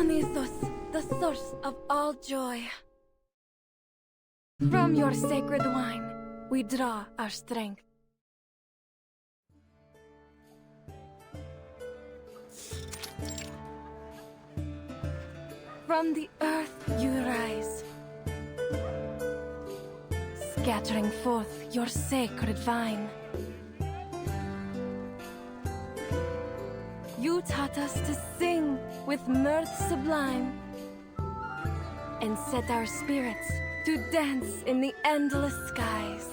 Dionysus, the source of all joy. From your sacred wine, we draw our strength. From the earth you rise, scattering forth your sacred vine. You taught us to sing with mirth sublime, and set our spirits to dance in the endless skies.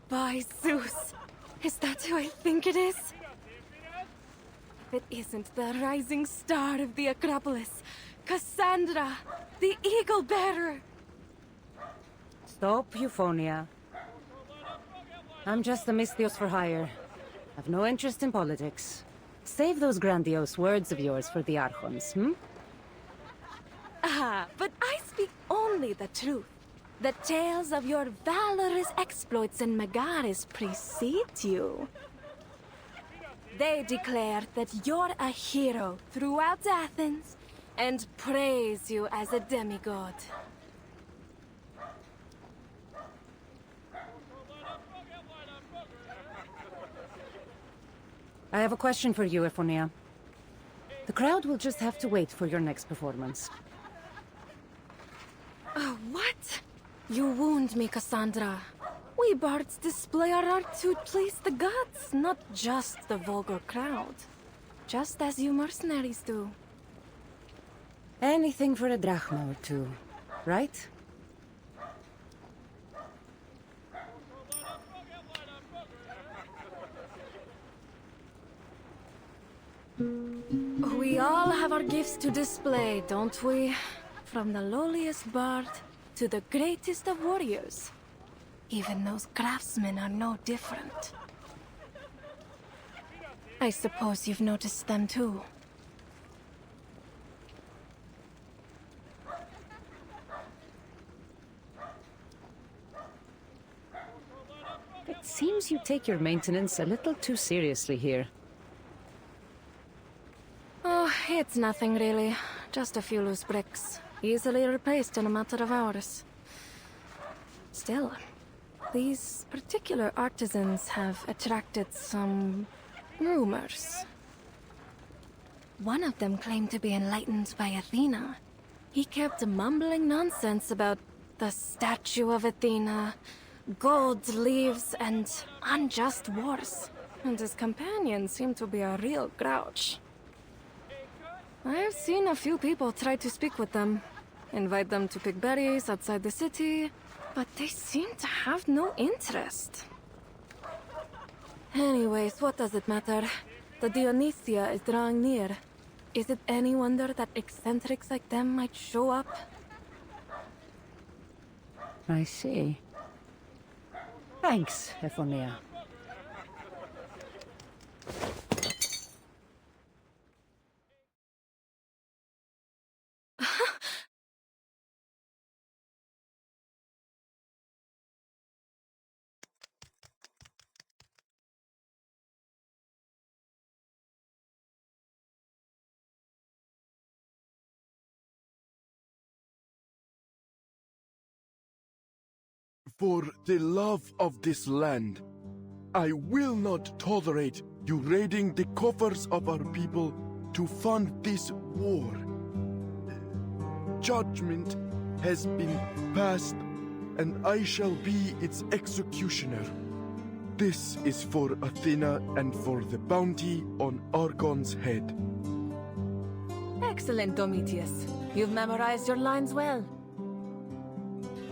By Zeus, is that who I think it is? If it isn't the rising star of the Acropolis, Cassandra, the Eagle Bearer! Stop, Euphonia. I'm just a Misthios for hire. I've no interest in politics. Save those grandiose words of yours for the Archons, hmm? Ah, but I speak only the truth. The tales of your valorous exploits in Megaris precede you. They declare that you're a hero throughout Athens, and praise you as a demigod. I have a question for you, Euphonia. The crowd will just have to wait for your next performance. What? You wound me, Cassandra. We bards display our art to please the gods, not just the vulgar crowd. Just as you mercenaries do. Anything for a drachma or two, right? We all have our gifts to display, don't we? From the lowliest bard to the greatest of warriors. Even those craftsmen are no different. I suppose you've noticed them too. It seems you take your maintenance a little too seriously here. Oh, it's nothing really. Just a few loose bricks. Easily replaced in a matter of hours. Still, these particular artisans have attracted some rumors. One of them claimed to be enlightened by Athena. He kept mumbling nonsense about the statue of Athena, gold leaves, and unjust wars. And his companion seemed to be a real grouch. I've seen a few people try to speak with them, invite them to pick berries outside the city, but they seem to have no interest. Anyways, what does it matter? The Dionysia is drawing near. Is it any wonder that eccentrics like them might show up? I see. Thanks, Euphonia. For the love of this land, I will not tolerate you raiding the coffers of our people to fund this war. Judgment has been passed, and I shall be its executioner. This is for Athena and for the bounty on Argon's head. Excellent, Domitius. You've memorized your lines well.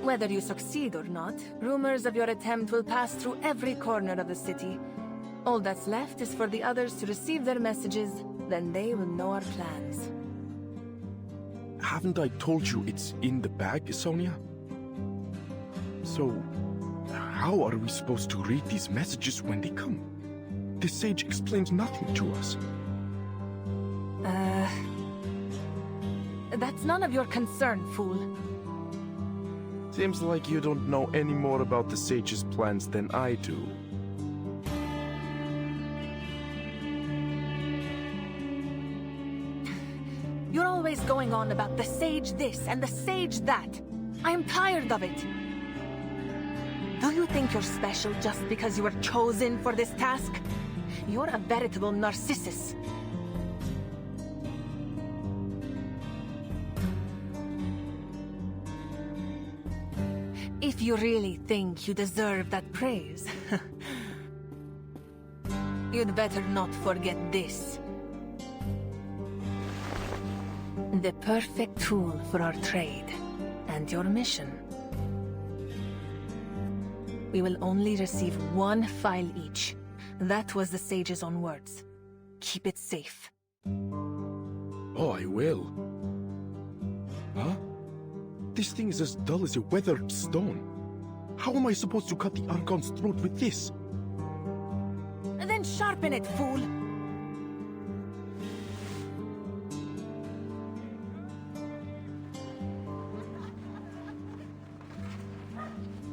Whether you succeed or not, rumors of your attempt will pass through every corner of the city. All that's left is for the others to receive their messages, then they will know our plans. Haven't I told you it's in the bag, Sonia? So, how are we supposed to read these messages when they come? The sage explains nothing to us. That's none of your concern, fool. Seems like you don't know any more about the sage's plans than I do. You're always going on about the sage this and the sage that. I am tired of it. Do you think you're special just because you were chosen for this task? You're a veritable narcissus. If you really think you deserve that praise, you'd better not forget this. The perfect tool for our trade and your mission. We will only receive one file each. That was the sage's own words. Keep it safe. Oh, I will. Huh? This thing is as dull as a weathered stone. How am I supposed to cut the Archon's throat with this? Then sharpen it, fool!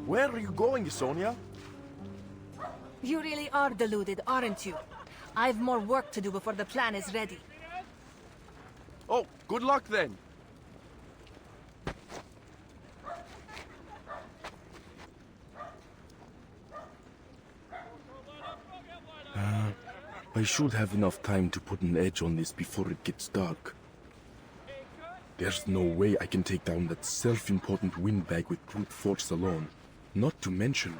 Where are you going, Sonia? You really are deluded, aren't you? I've more work to do before the plan is ready. Oh, good luck then. I should have enough time to put an edge on this before it gets dark. There's no way I can take down that self-important windbag with brute force alone. Not to mention,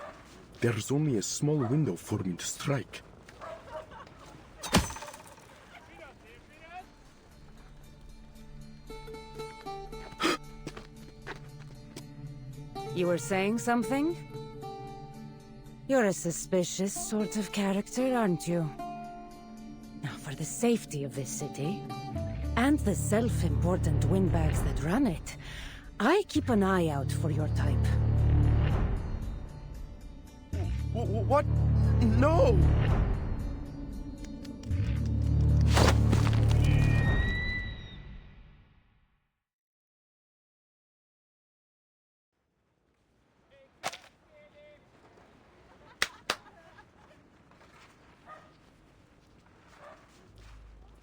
there's only a small window for me to strike. You were saying something? You're a suspicious sort of character, aren't you? Now, for the safety of this city, and the self-important windbags that run it, I keep an eye out for your type. What? No!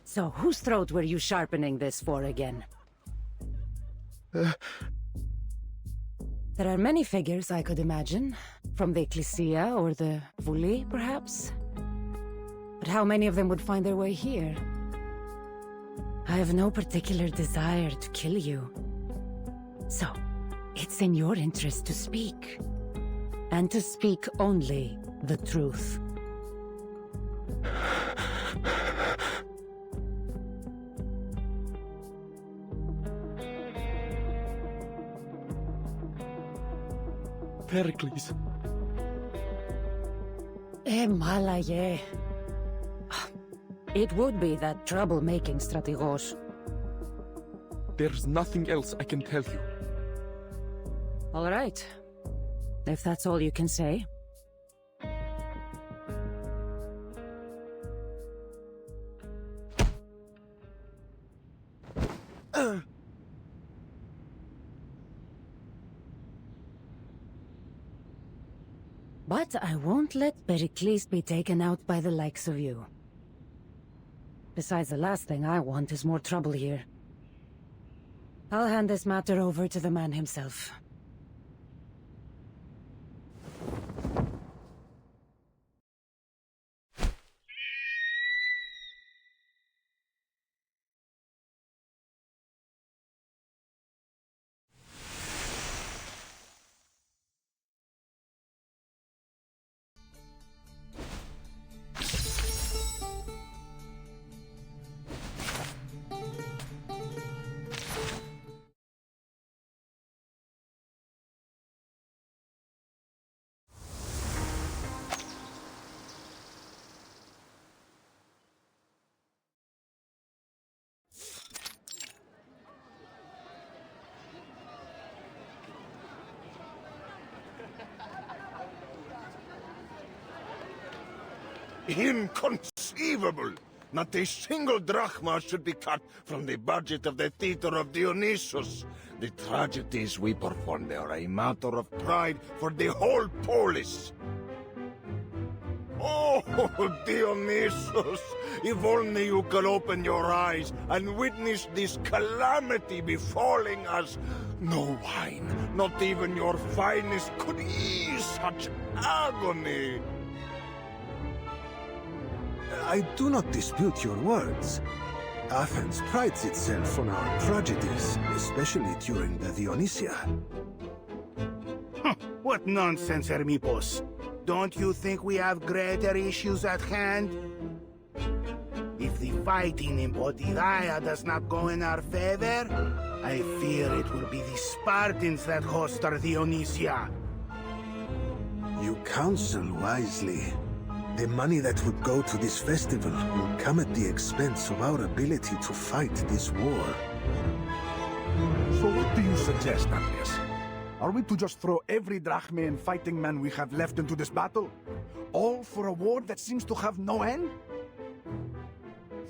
So, whose throat were you sharpening this for again? There are many figures I could imagine. From the Ecclesia or the Vuli, perhaps? But how many of them would find their way here? I have no particular desire to kill you. So, it's in your interest to speak. And to speak only the truth. Pericles. Malaye. It would be that trouble-making strategos. There's nothing else I can tell you. All right. If that's all you can say. But I won't let Pericles be taken out by the likes of you. Besides, the last thing I want is more trouble here. I'll hand this matter over to the man himself. Inconceivable! Not a single drachma should be cut from the budget of the Theater of Dionysus. The tragedies we perform there are a matter of pride for the whole polis. Oh, Dionysus, if only you could open your eyes and witness this calamity befalling us. No wine, not even your finest, could ease such agony. I do not dispute your words. Athens prides itself on our tragedies, especially during the Dionysia. What nonsense, Hermipos. Don't you think we have greater issues at hand? If the fighting in Potidaya does not go in our favor, I fear it will be the Spartans that host our Dionysia. You counsel wisely. The money that would go to this festival will come at the expense of our ability to fight this war. So what do you suggest, Andreas? Are we to just throw every drachma and fighting man we have left into this battle? All for a war that seems to have no end?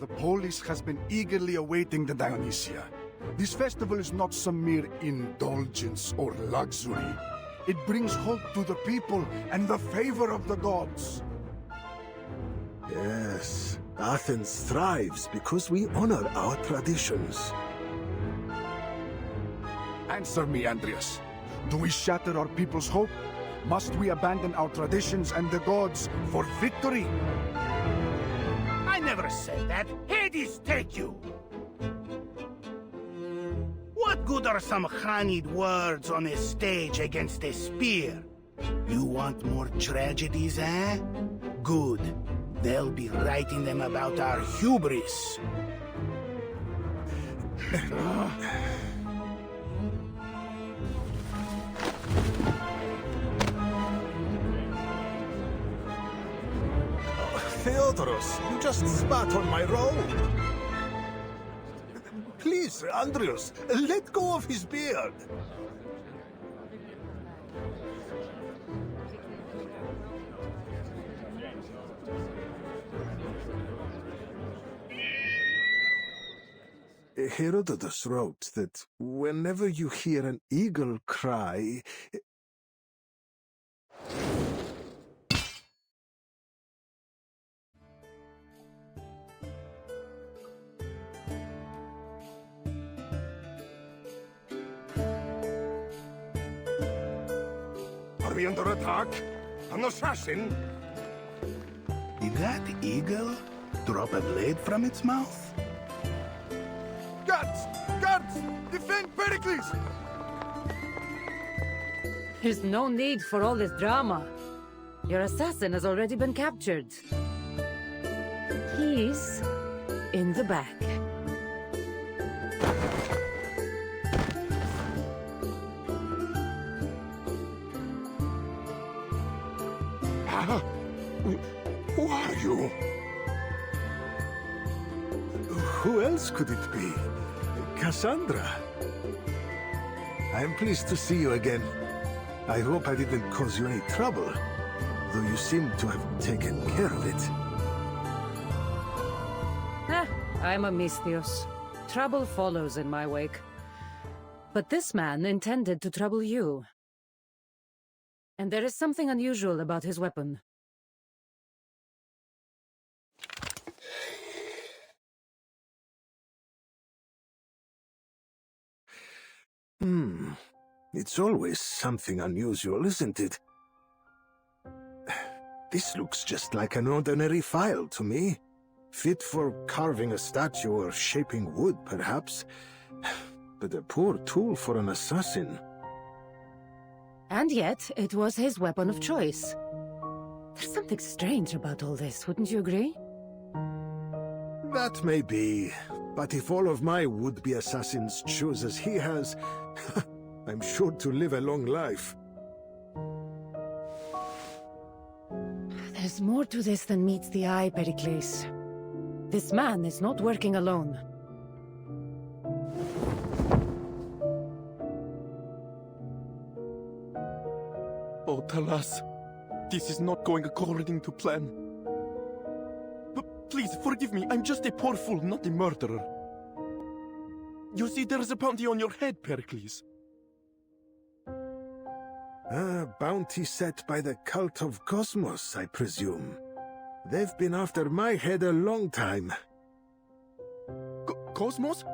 The polis has been eagerly awaiting the Dionysia. This festival is not some mere indulgence or luxury. It brings hope to the people and the favor of the gods. Yes, Athens thrives because we honor our traditions. Answer me, Andreas. Do we shatter our people's hope? Must we abandon our traditions and the gods for victory? I never said that. Hades take you! What good are some honeyed words on a stage against a spear? You want more tragedies, eh? Good. They'll be writing them about our hubris. Theodoros, you just spat on my robe. Please, Andreas, let go of his beard. Herodotus wrote that whenever you hear an eagle cry... Are we under attack? An assassin? Did that eagle drop a blade from its mouth? Guards! Guards! Defend Pericles! There's no need for all this drama. Your assassin has already been captured. He's in the back. Who are you? Who else could it be? Cassandra. I am pleased to see you again. I hope I didn't cause you any trouble, though you seem to have taken care of it. I'm a Misthios. Trouble follows in my wake. But this man intended to trouble you. And there is something unusual about his weapon. It's always something unusual, isn't it? This looks just like an ordinary file to me. Fit for carving a statue or shaping wood, perhaps. But a poor tool for an assassin. And yet, it was his weapon of choice. There's something strange about all this, wouldn't you agree? That may be, but if all of my would-be assassins choose as he has, I'm sure to live a long life. There's more to this than meets the eye, Pericles. This man is not working alone. Oh, Talas, this is not going according to plan. Please, forgive me. I'm just a poor fool, not a murderer. You see, there's a bounty on your head, Pericles. A bounty set by the cult of Cosmos, I presume. They've been after my head a long time. Cosmos?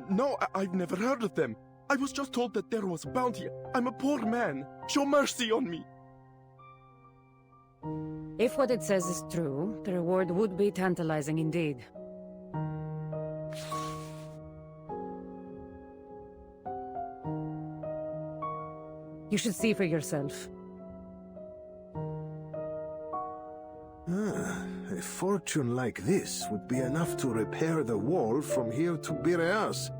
No, I've never heard of them. I was just told that there was a bounty. I'm a poor man. Show mercy on me. If what it says is true, the reward would be tantalizing indeed. You should see for yourself. A fortune like this would be enough to repair the wall from here to Piraeus.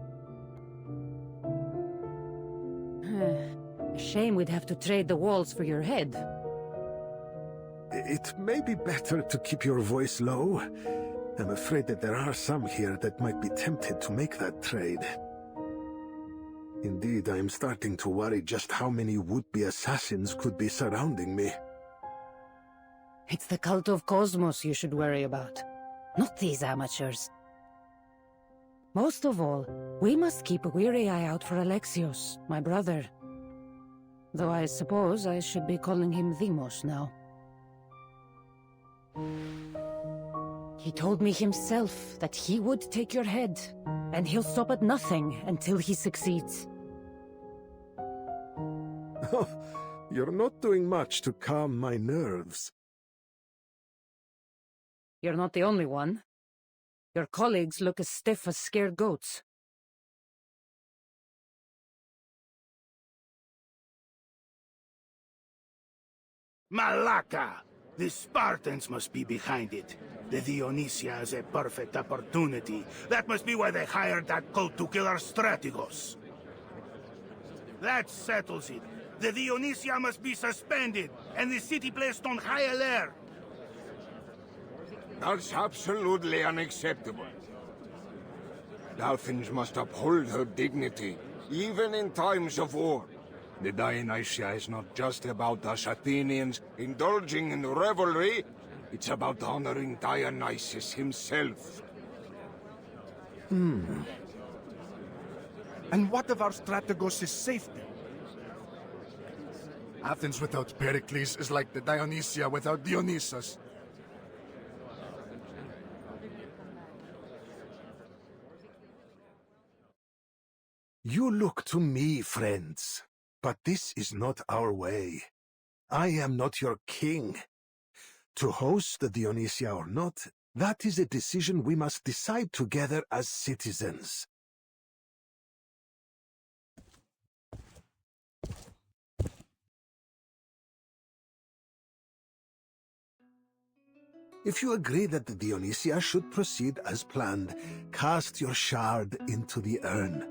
A shame we'd have to trade the walls for your head. It may be better to keep your voice low. I'm afraid that there are some here that might be tempted to make that trade. Indeed, I am starting to worry just how many would-be assassins could be surrounding me. It's the cult of Cosmos you should worry about, not these amateurs. Most of all, we must keep a weary eye out for Alexios, my brother. Though I suppose I should be calling him Demos now. He told me himself that he would take your head, and he'll stop at nothing until he succeeds. You're not doing much to calm my nerves. You're not the only one. Your colleagues look as stiff as scared goats. Malaka! The Spartans must be behind it. The Dionysia is a perfect opportunity. That must be why they hired that cult to kill our strategos. That settles it. The Dionysia must be suspended, and the city placed on high alert. That's absolutely unacceptable. Athens must uphold her dignity, even in times of war. The Dionysia is not just about us Athenians indulging in revelry. It's about honoring Dionysus himself. And what of our strategos' safety? Athens without Pericles is like the Dionysia without Dionysus. You look to me, friends. But this is not our way. I am not your king. To host the Dionysia or not, that is a decision we must decide together as citizens. If you agree that the Dionysia should proceed as planned, cast your shard into the urn.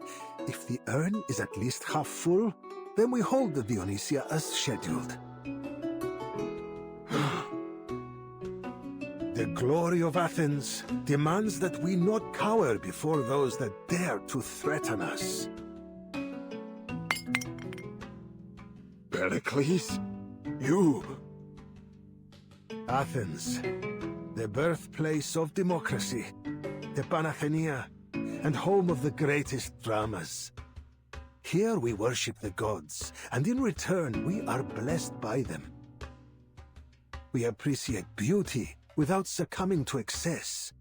If the urn is at least half full, then we hold the Dionysia as scheduled. The glory of Athens demands that we not cower before those that dare to threaten us. Pericles? You? Athens, the birthplace of democracy, the Panathenaea, and home of the greatest dramas. Here we worship the gods, and in return we are blessed by them. We appreciate beauty without succumbing to excess.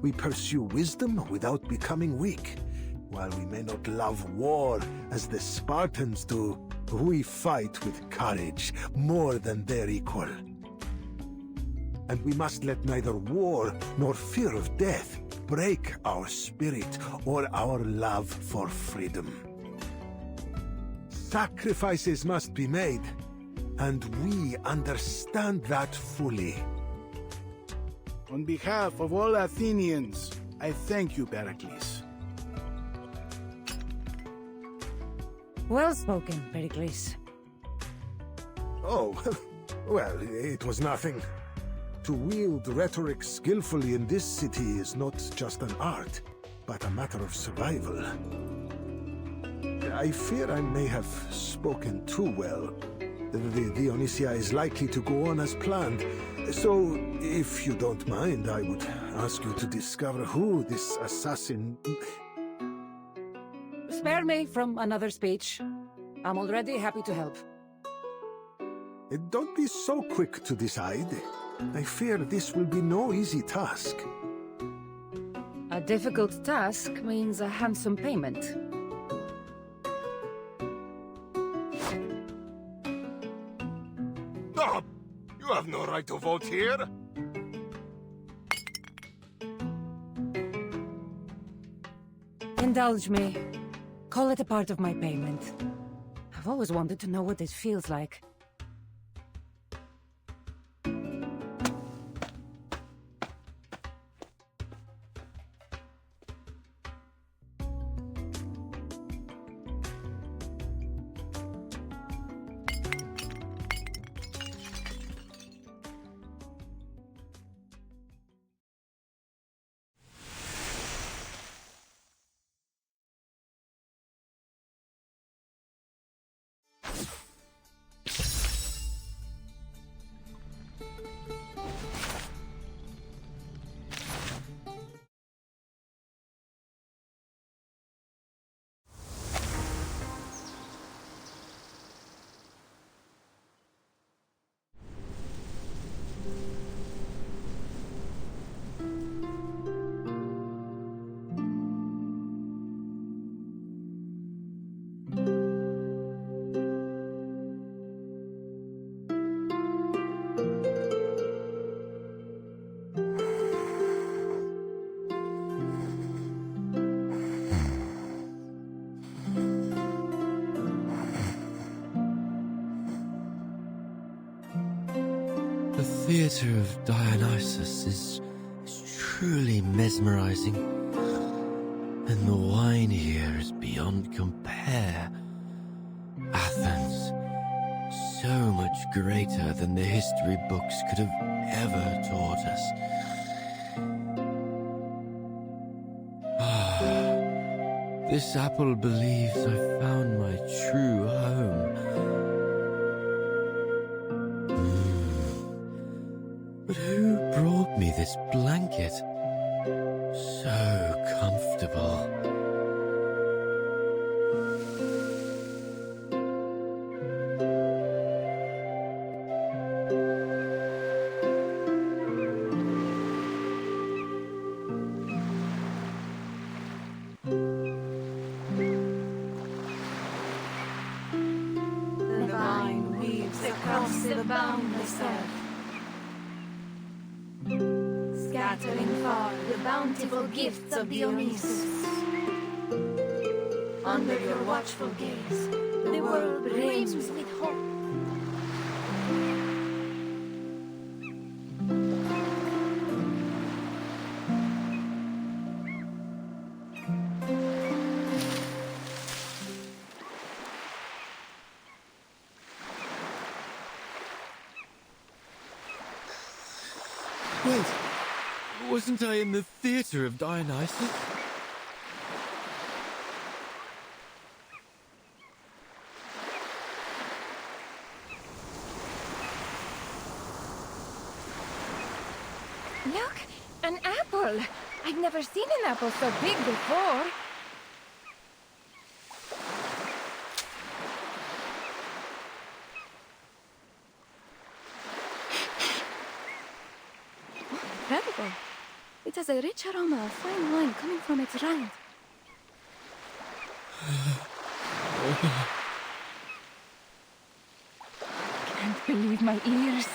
We pursue wisdom without becoming weak. While we may not love war as the Spartans do, we fight with courage more than their equal. And we must let neither war nor fear of death break our spirit or our love for freedom. Sacrifices must be made, and we understand that fully. On behalf of all Athenians, I thank you, Pericles. Well spoken, Pericles. Oh, well, it was nothing. To wield rhetoric skillfully in this city is not just an art, but a matter of survival. I fear I may have spoken too well. The Dionysia is likely to go on as planned. So, if you don't mind, I would ask you to discover who this assassin... Spare me from another speech. I'm already happy to help. Don't be so quick to decide. I fear this will be no easy task. A difficult task means a handsome payment. Stop! You have no right to vote here. Indulge me. Call it a part of my payment. I've always wanted to know what it feels like. The theatre of Dionysus is truly mesmerizing, and the wine here is beyond compare. Athens, so much greater than the history books could have ever taught us. This apple believes I found my true home. But who brought me this blanket? So comfortable. The vine weaves across the boundless earth, scattering far the bountiful gifts of Dionysus. Under your watchful gaze, the world brims with hope. Wait, wasn't I in the theatre of Dionysus? Look, an apple! I've never seen an apple so big before. Incredible. It has a rich aroma of fine wine coming from its rind. Can't believe my ears.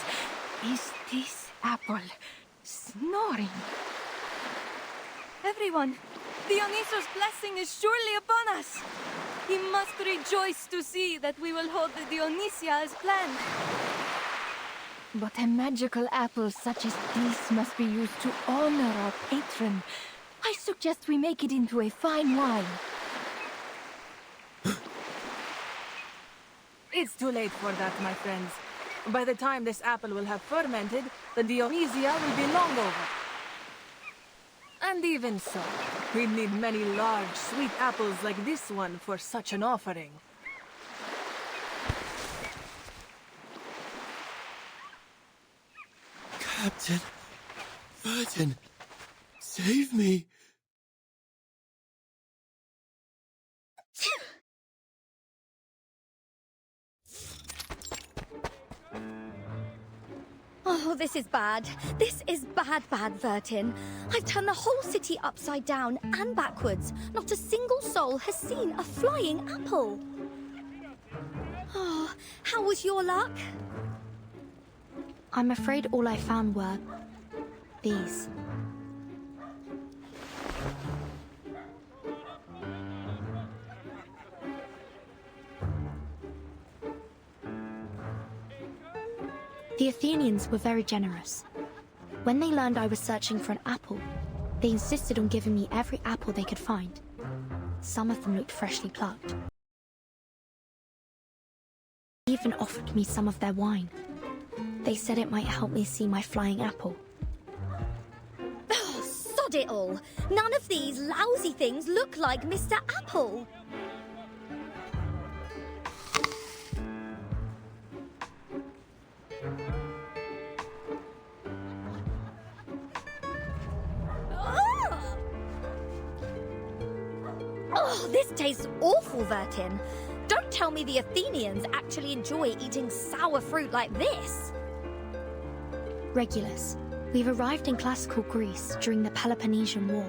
Is this apple snoring? Everyone, Dionysus' blessing is surely upon us. He must rejoice to see that we will hold the Dionysia as planned. But a magical apple such as this must be used to honor our patron. I suggest we make it into a fine wine. It's too late for that, my friends. By the time this apple will have fermented, the Dionysia will be long over. And even so, we need many large, sweet apples like this one for such an offering. Captain Vertin, save me. Oh, this is bad. This is bad, Vertin. I've turned the whole city upside down and backwards. Not a single soul has seen a flying apple. Oh, how was your luck? I'm afraid all I found were these. The Athenians were very generous. When they learned I was searching for an apple, they insisted on giving me every apple they could find. Some of them looked freshly plucked. They even offered me some of their wine. They said it might help me see my flying apple. Oh, sod it all. None of these lousy things look like Mr. Apple. Oh, this tastes awful, Vertin. Don't tell me the Athenians actually enjoy eating sour fruit like this. Regulus, we've arrived in classical Greece during the Peloponnesian War.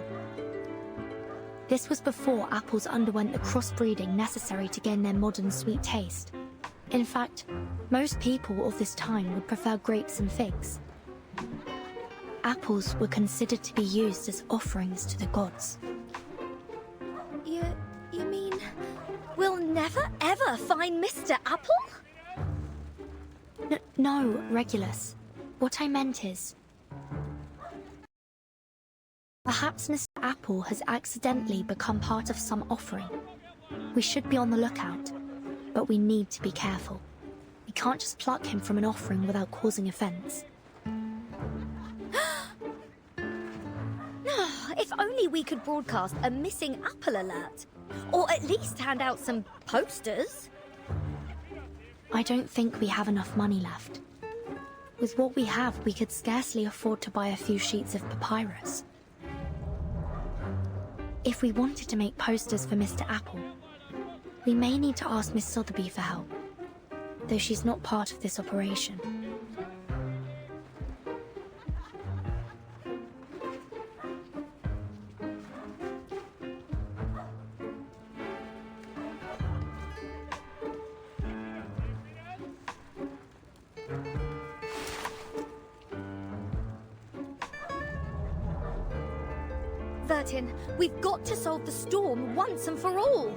This was before apples underwent the crossbreeding necessary to gain their modern sweet taste. In fact, most people of this time would prefer grapes and figs. Apples were considered to be used as offerings to the gods. You mean we'll never ever find Mr. Apple? No, Regulus. What I meant is, perhaps Mr. Apple has accidentally become part of some offering. We should be on the lookout, but we need to be careful. We can't just pluck him from an offering without causing offense. If only we could broadcast a missing apple alert. Or at least hand out some posters. I don't think we have enough money left. With what we have, we could scarcely afford to buy a few sheets of papyrus. If we wanted to make posters for Mr. Apple, we may need to ask Miss Sotheby for help, though she's not part of this operation. Vertin, we've got to solve the storm once and for all.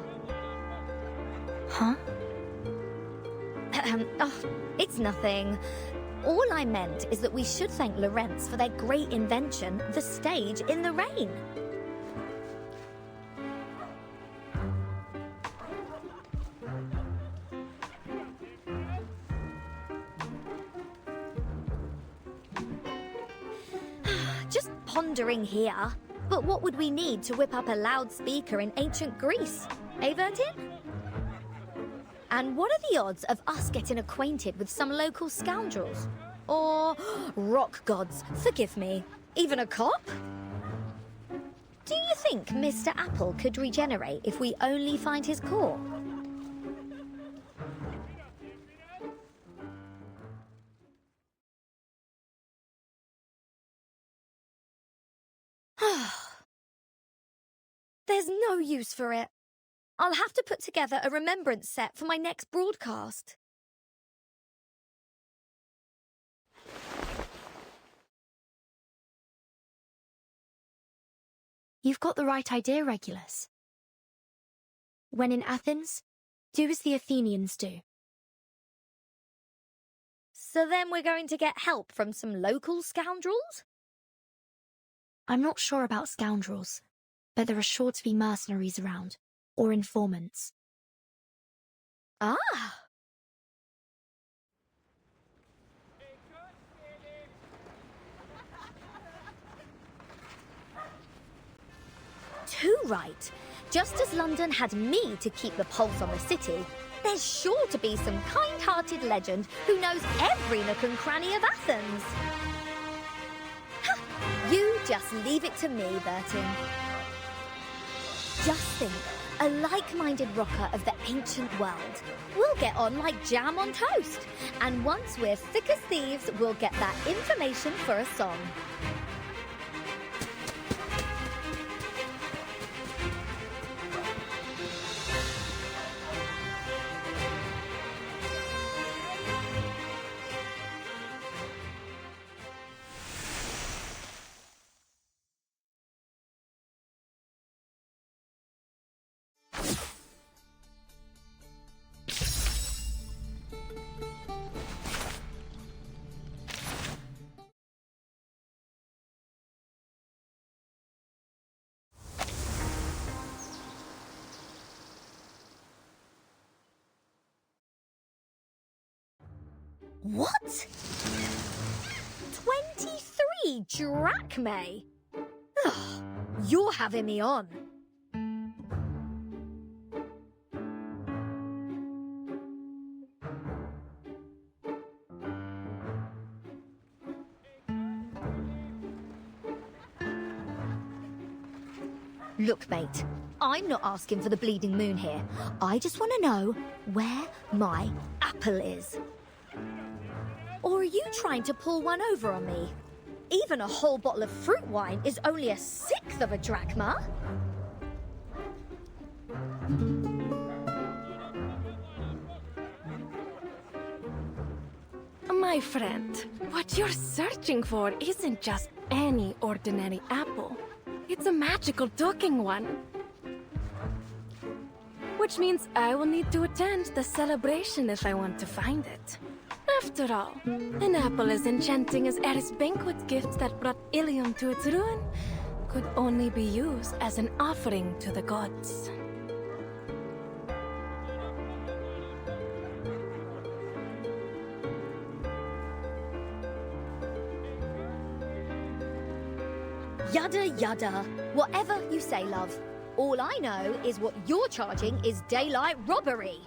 Huh? Oh, it's nothing. All I meant is that we should thank Lorenz for their great invention, the stage in the rain. Just pondering here. But what would we need to whip up a loudspeaker in ancient Greece? Eh, Vertin? And what are the odds of us getting acquainted with some local scoundrels? Or, rock gods, forgive me, even a cop? Do you think Mr. Apple could regenerate if we only find his core? There's no use for it. I'll have to put together a remembrance set for my next broadcast. You've got the right idea, Regulus. When in Athens, do as the Athenians do. So then we're going to get help from some local scoundrels? I'm not sure about scoundrels, but there are sure to be mercenaries around, or informants. Ah! Too right. Just as London had me to keep the pulse on the city, there's sure to be some kind-hearted legend who knows every nook and cranny of Athens. You just leave it to me, Burton. Just think, a like-minded rocker of the ancient world. We'll get on like jam on toast. And once we're thick as thieves, we'll get that information for a song. What? 23 drachmae? Ugh, you're having me on. Look, mate, I'm not asking for the bleeding moon here. I just want to know where my apple is. Or are you trying to pull one over on me? Even a whole bottle of fruit wine is only 1/6 of a drachma. My friend, what you're searching for isn't just any ordinary apple. It's a magical talking one. Which means I will need to attend the celebration if I want to find it. After all, an apple as enchanting as Eris' banquet gift that brought Ilium to its ruin could only be used as an offering to the gods. Yada yada. Whatever you say, love. All I know is what you're charging is daylight robbery.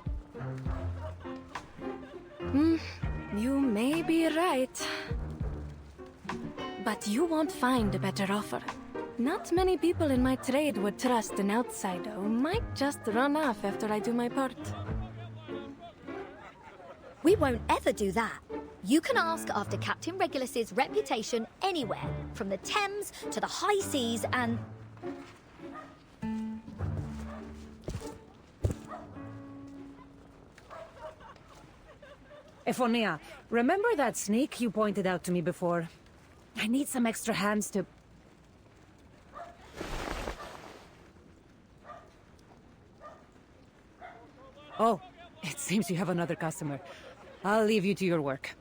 You may be right. But you won't find a better offer. Not many people in my trade would trust an outsider who might just run off after I do my part. We won't ever do that. You can ask after Captain Regulus's reputation anywhere, from the Thames to the high seas and... Ephonia, remember that snake you pointed out to me before? I need some extra hands to... Oh, it seems you have another customer. I'll leave you to your work.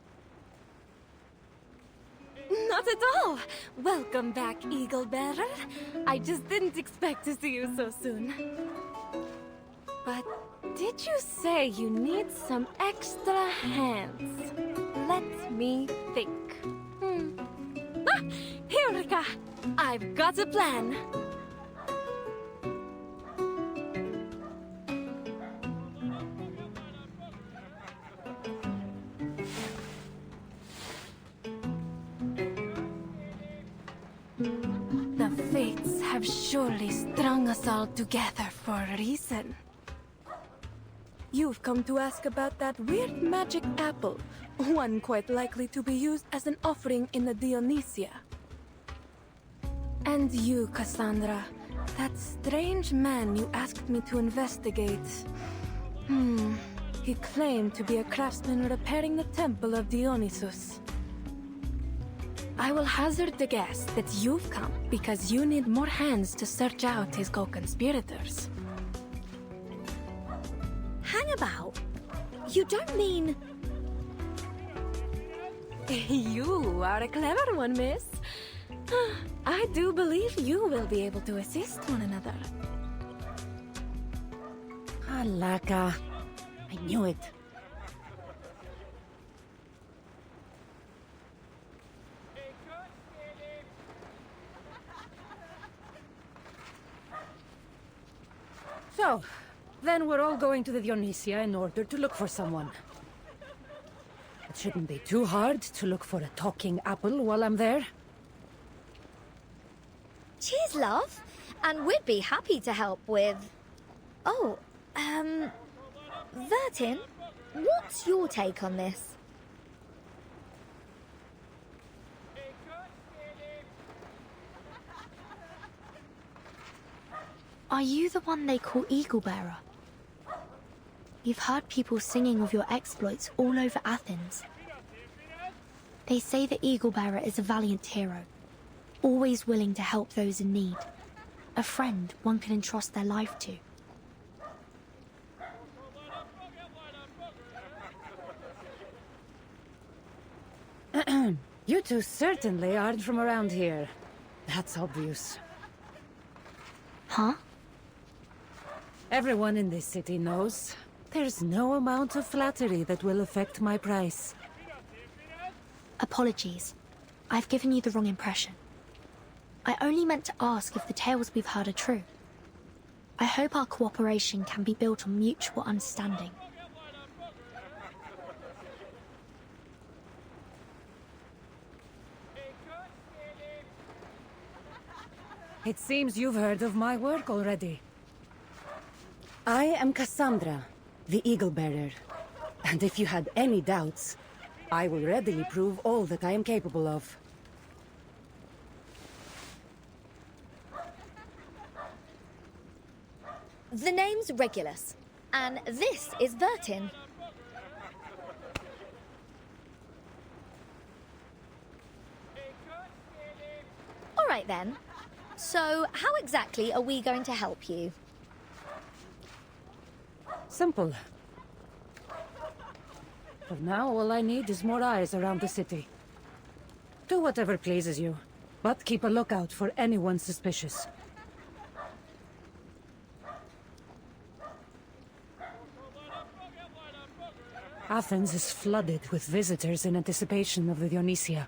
Not at all! Welcome back, Eagle Bearer. I just didn't expect to see you so soon. But did you say you need some extra hands? Let me think. Ah! Eureka! I've got a plan! The fates have surely strung us all together for a reason. You've come to ask about that weird magic apple, one quite likely to be used as an offering in the Dionysia. And you, Cassandra, that strange man you asked me to investigate. He claimed to be a craftsman repairing the temple of Dionysus. I will hazard the guess that you've come because you need more hands to search out his co-conspirators. Hang about? You don't mean... You are a clever one, miss. I do believe you will be able to assist one another. Alaka. I knew it. So, then we're all going to the Dionysia in order to look for someone. It shouldn't be too hard to look for a talking apple while I'm there. please, love. And we'd be happy to help with... Oh, Vertin, what's your take on this? Are you the one they call Eagle Bearer? You've heard people singing of your exploits all over Athens. They say the Eagle Bearer is a valiant hero, always willing to help those in need. A friend one can entrust their life to. You two certainly aren't from around here. That's obvious. Huh? Everyone in this city knows there's no amount of flattery that will affect my price. Apologies. I've given you the wrong impression. I only meant to ask if the tales we've heard are true. I hope our cooperation can be built on mutual understanding. It seems you've heard of my work already. I am Cassandra, the Eagle Bearer. And if you had any doubts, I will readily prove all that I am capable of. The name's Regulus, and this is Vertin. All right then. So, how exactly are we going to help you? Simple. For now, all I need is more eyes around the city. Do whatever pleases you, but keep a lookout for anyone suspicious. Athens is flooded with visitors in anticipation of the Dionysia.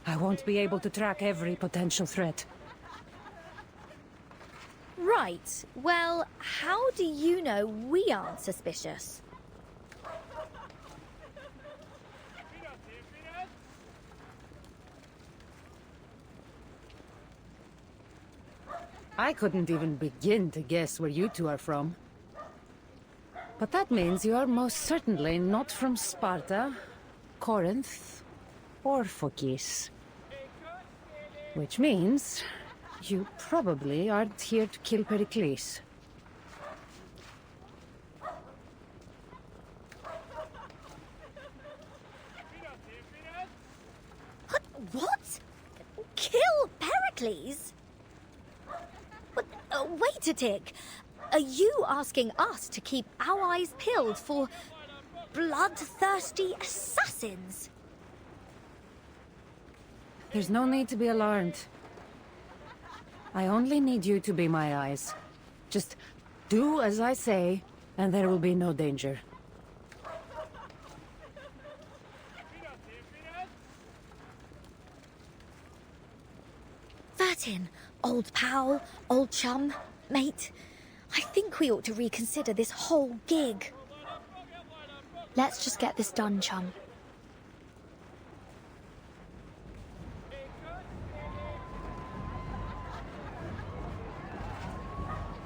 I won't be able to track every potential threat. Right. Well, how do you know we aren't suspicious? I couldn't even begin to guess where you two are from. But that means you are most certainly not from Sparta, Corinth, or Phokis. Which means you probably aren't here to kill Pericles. What? Kill Pericles? But, wait a tick. Are you asking us to keep our eyes peeled for bloodthirsty assassins? There's no need to be alarmed. I only need you to be my eyes. Just do as I say, and there will be no danger. Vertin, old pal, old chum, mate. I think we ought to reconsider this whole gig. Let's just get this done, chum.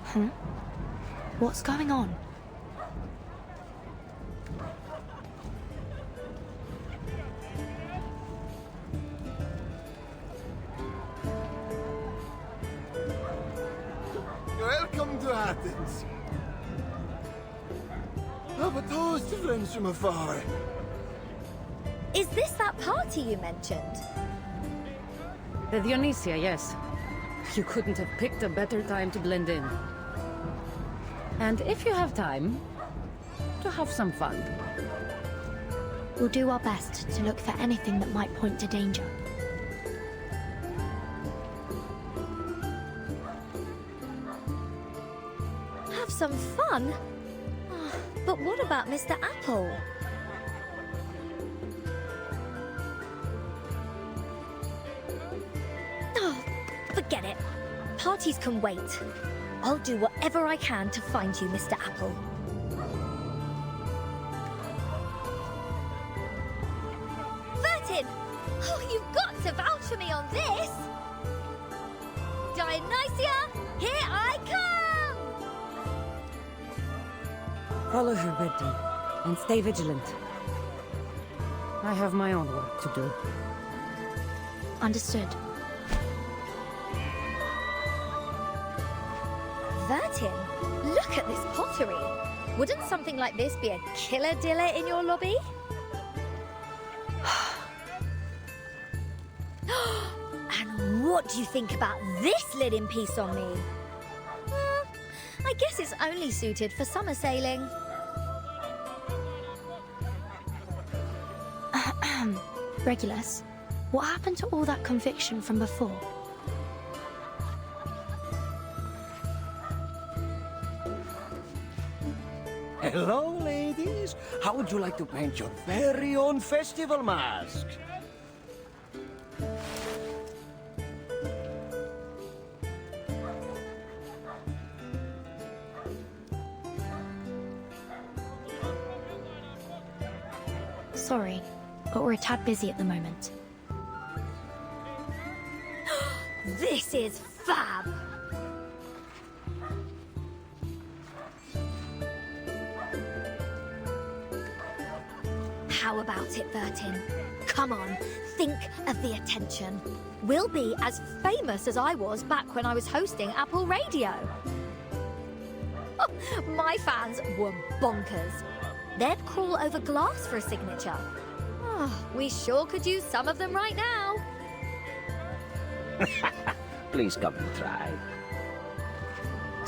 Huh? What's going on? Welcome to Athens. Have a toast to friends from afar. Is this that party you mentioned? The Dionysia, yes. You couldn't have picked a better time to blend in. And if you have time, to have some fun. We'll do our best to look for anything that might point to danger. Have some fun? Oh, but what about Mr. Apple? Oh, forget it. Parties can wait. I'll do whatever I can to find you, Mr. Apple. Vertin! Oh, you've got to vouch for me on this! Dionysia, here I come! Follow her, Bertie, and stay vigilant. I have my own work to do. Understood. Vertin, look at this pottery. Wouldn't something like this be a killer diller in your lobby? And what do you think about this linen piece on me? I guess it's only suited for summer sailing. Regulus, what happened to all that conviction from before? Hello, ladies. How would you like to paint your very own festival mask? Sorry, but we're a tad busy at the moment. This is fab! How about it, Vertin? Come on, think of the attention. We'll be as famous as I was back when I was hosting Apple Radio. My fans were bonkers. They'd crawl over glass for a signature. We sure could use some of them right now. Please come and try.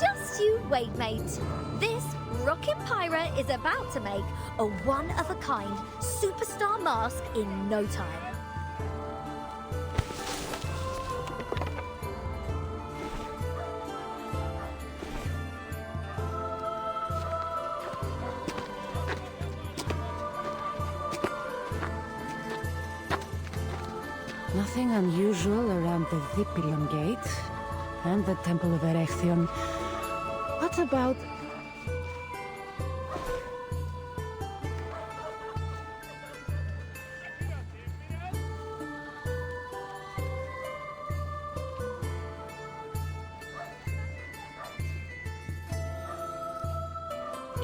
Just you wait, mate. This rockin' pirate is about to make a one-of-a-kind superstar mask in no time. Nothing unusual around the Vipilion Gate and the Temple of Erection. What about...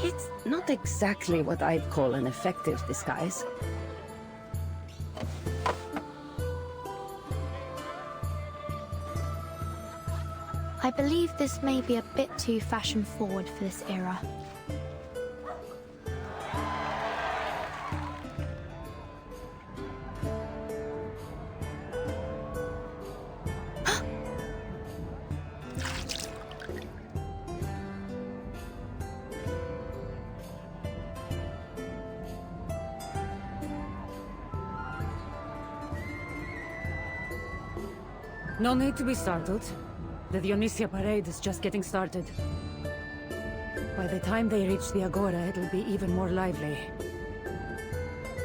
It's not exactly what I'd call an effective disguise. I believe this may be a bit too fashion-forward for this era. No need to be startled. The Dionysia parade is just getting started. By the time they reach the Agora, it'll be even more lively.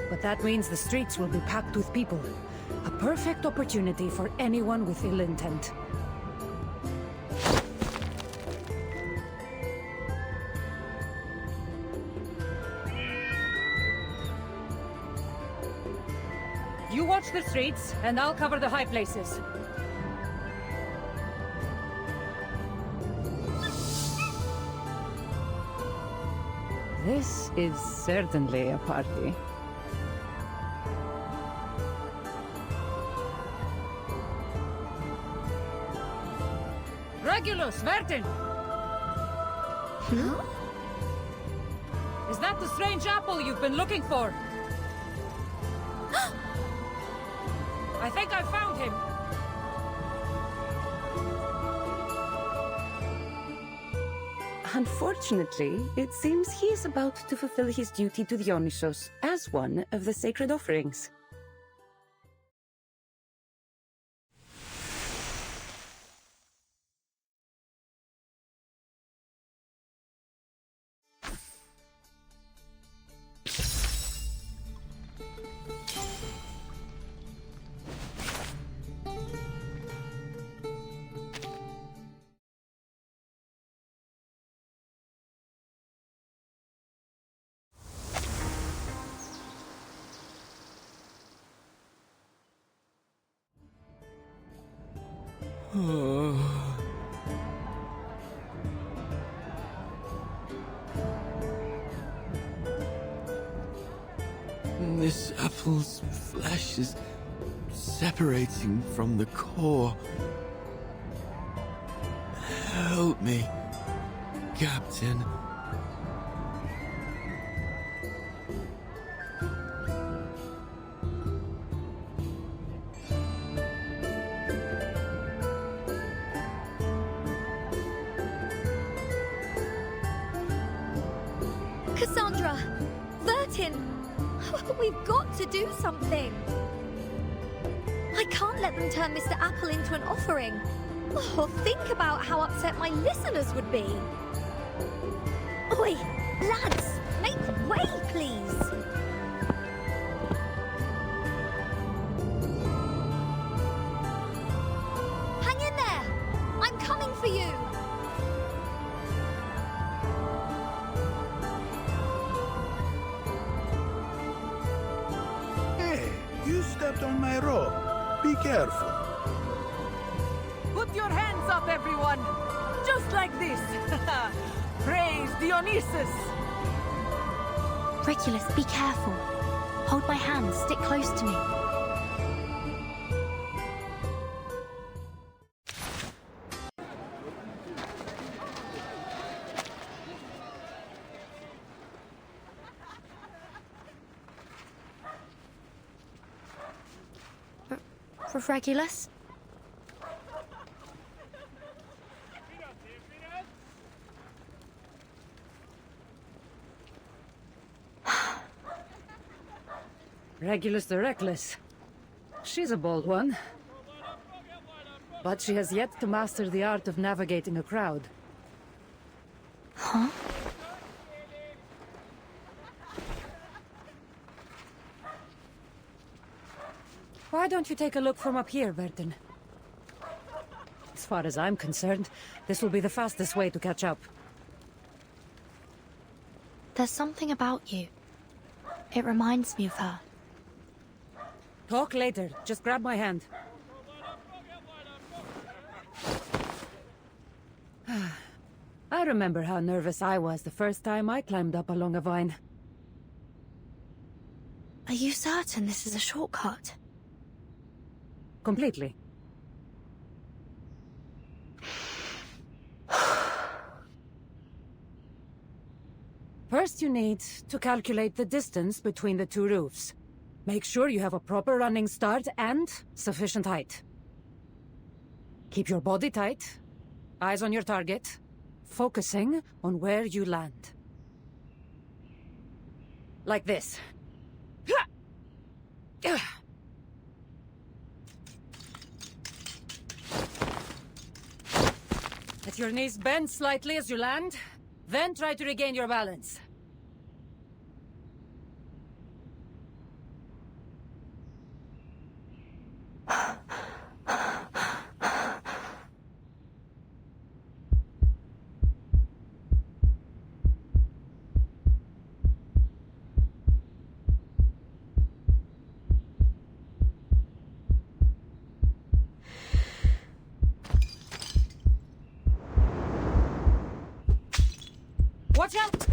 But that means the streets will be packed with people. A perfect opportunity for anyone with ill intent. You watch the streets, and I'll cover the high places. This is certainly a party. Regulus, Vertin! Huh? Is that the strange apple you've been looking for? I think I found him! Unfortunately, it seems he is about to fulfill his duty to Dionysos as one of the sacred offerings. Miss Apple's flesh is separating from the core. Help me, Captain. Cassandra! Vertin! We've got to do something! I can't let them turn Mr. Apple into an offering. Oh, think about how upset my listeners would be. Oi! Lads! Make way, please! Hang in there! I'm coming for you! You stepped on my rope. Be careful. Put your hands up, everyone! Just like this! Praise Dionysus! Regulus, be careful. Hold my hand, stick close to me. Regulus? Regulus the Reckless. She's a bold one. But she has yet to master the art of navigating a crowd. Huh? Why don't you take a look from up here, Vertin? As far as I'm concerned, this will be the fastest way to catch up. There's something about you. It reminds me of her. Talk later. Just grab my hand. I remember how nervous I was the first time I climbed up along a vine. Are you certain this is a shortcut? Completely. First, you need to calculate the distance between the two roofs. Make sure you have a proper running start and sufficient height. Keep your body tight, eyes on your target, focusing on where you land. Like this. Let your knees bend slightly as you land, then try to regain your balance. Watch out!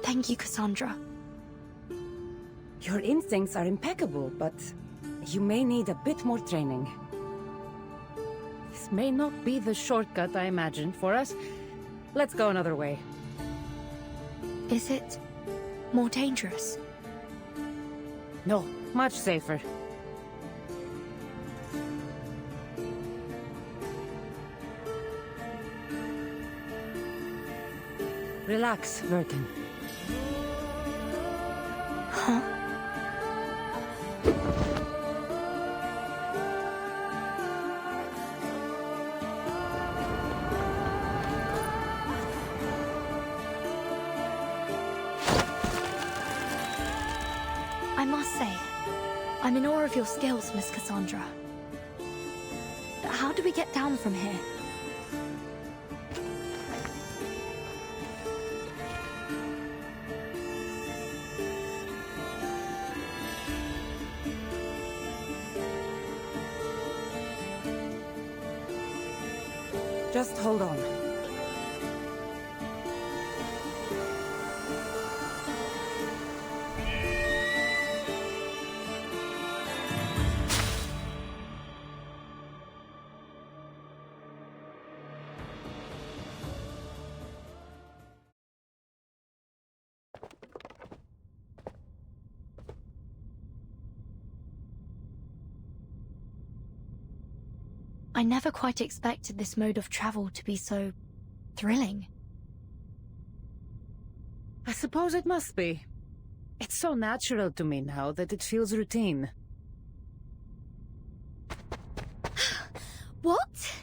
Thank you, Cassandra. Your instincts are impeccable, but you may need a bit more training. This may not be the shortcut I imagined for us. Let's go another way. Is it more dangerous? No, much safer. Relax, Vertin. Huh? I must say, I'm in awe of your skills, Miss Cassandra. How do we get down from here? Just hold on. I never quite expected this mode of travel to be so thrilling. I suppose it must be. It's so natural to me now that it feels routine. What?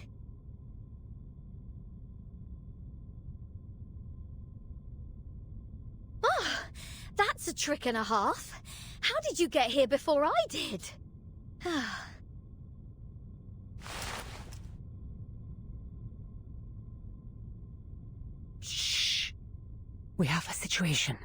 Oh, that's a trick and a half. How did you get here before I did? Shh. We have a situation.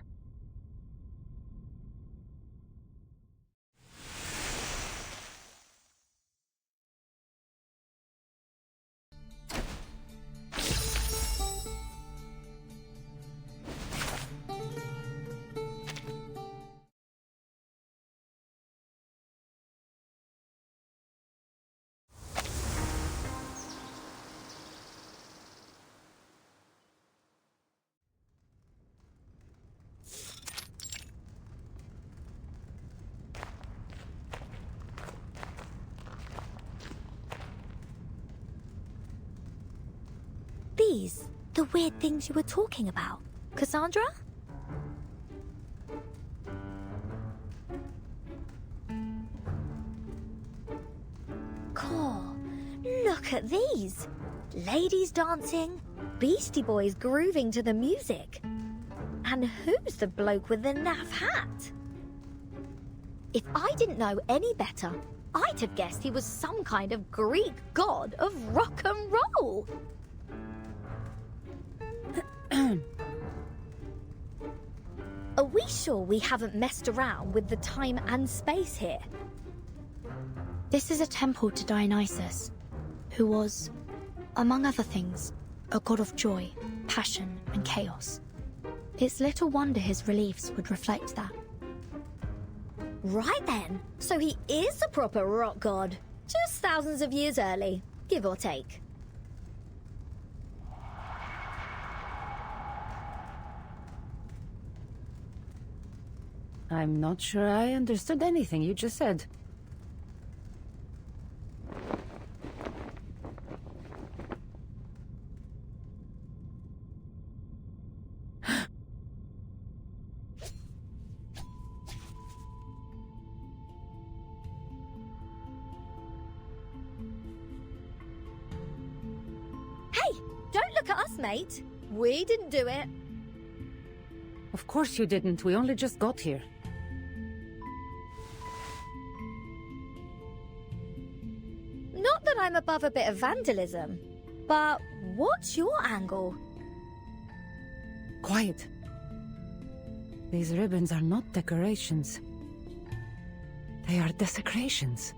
These, the weird things you were talking about, Cassandra? Cool. Look at these. Ladies dancing, Beastie Boys grooving to the music. And who's the bloke with the naff hat? If I didn't know any better, I'd have guessed he was some kind of Greek god of rock and roll. Are we sure we haven't messed around with the time and space here? This is a temple to Dionysus, who was, among other things, a god of joy, passion, and chaos. It's little wonder his reliefs would reflect that. Right then, so he is a proper rock god. Just thousands of years early, give or take. I'm not sure I understood anything you just said. Hey, don't look at us, mate. We didn't do it. Of course you didn't. We only just got here. Not that I'm above a bit of vandalism, but what's your angle? Quiet. These ribbons are not decorations. They are desecrations.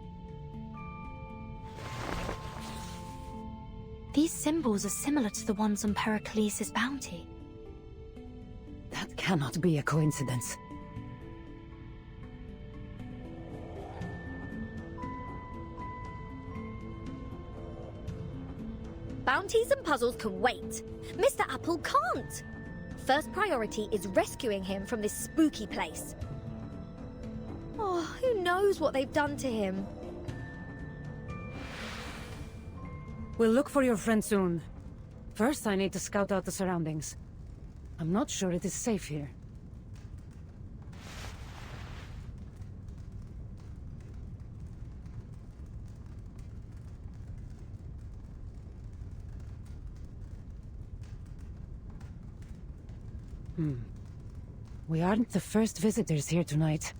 These symbols are similar to the ones on Pericles' bounty. That cannot be a coincidence. Bounties and puzzles can wait. Mr. Apple can't. First priority is rescuing him from this spooky place. Oh, who knows what they've done to him? We'll look for your friend soon. First, I need to scout out the surroundings. I'm not sure it is safe here. We aren't the first visitors here tonight.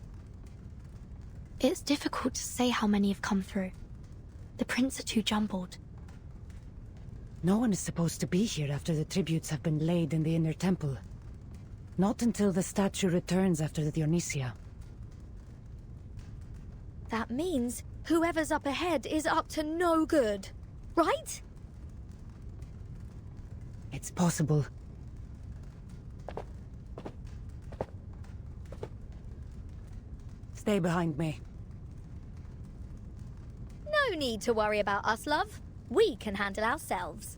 It's difficult to say how many have come through. The prints are too jumbled. No one is supposed to be here after the tributes have been laid in the inner temple. Not until the statue returns after the Dionysia. That means whoever's up ahead is up to no good, right? It's possible. Stay behind me. No need to worry about us, love. We can handle ourselves.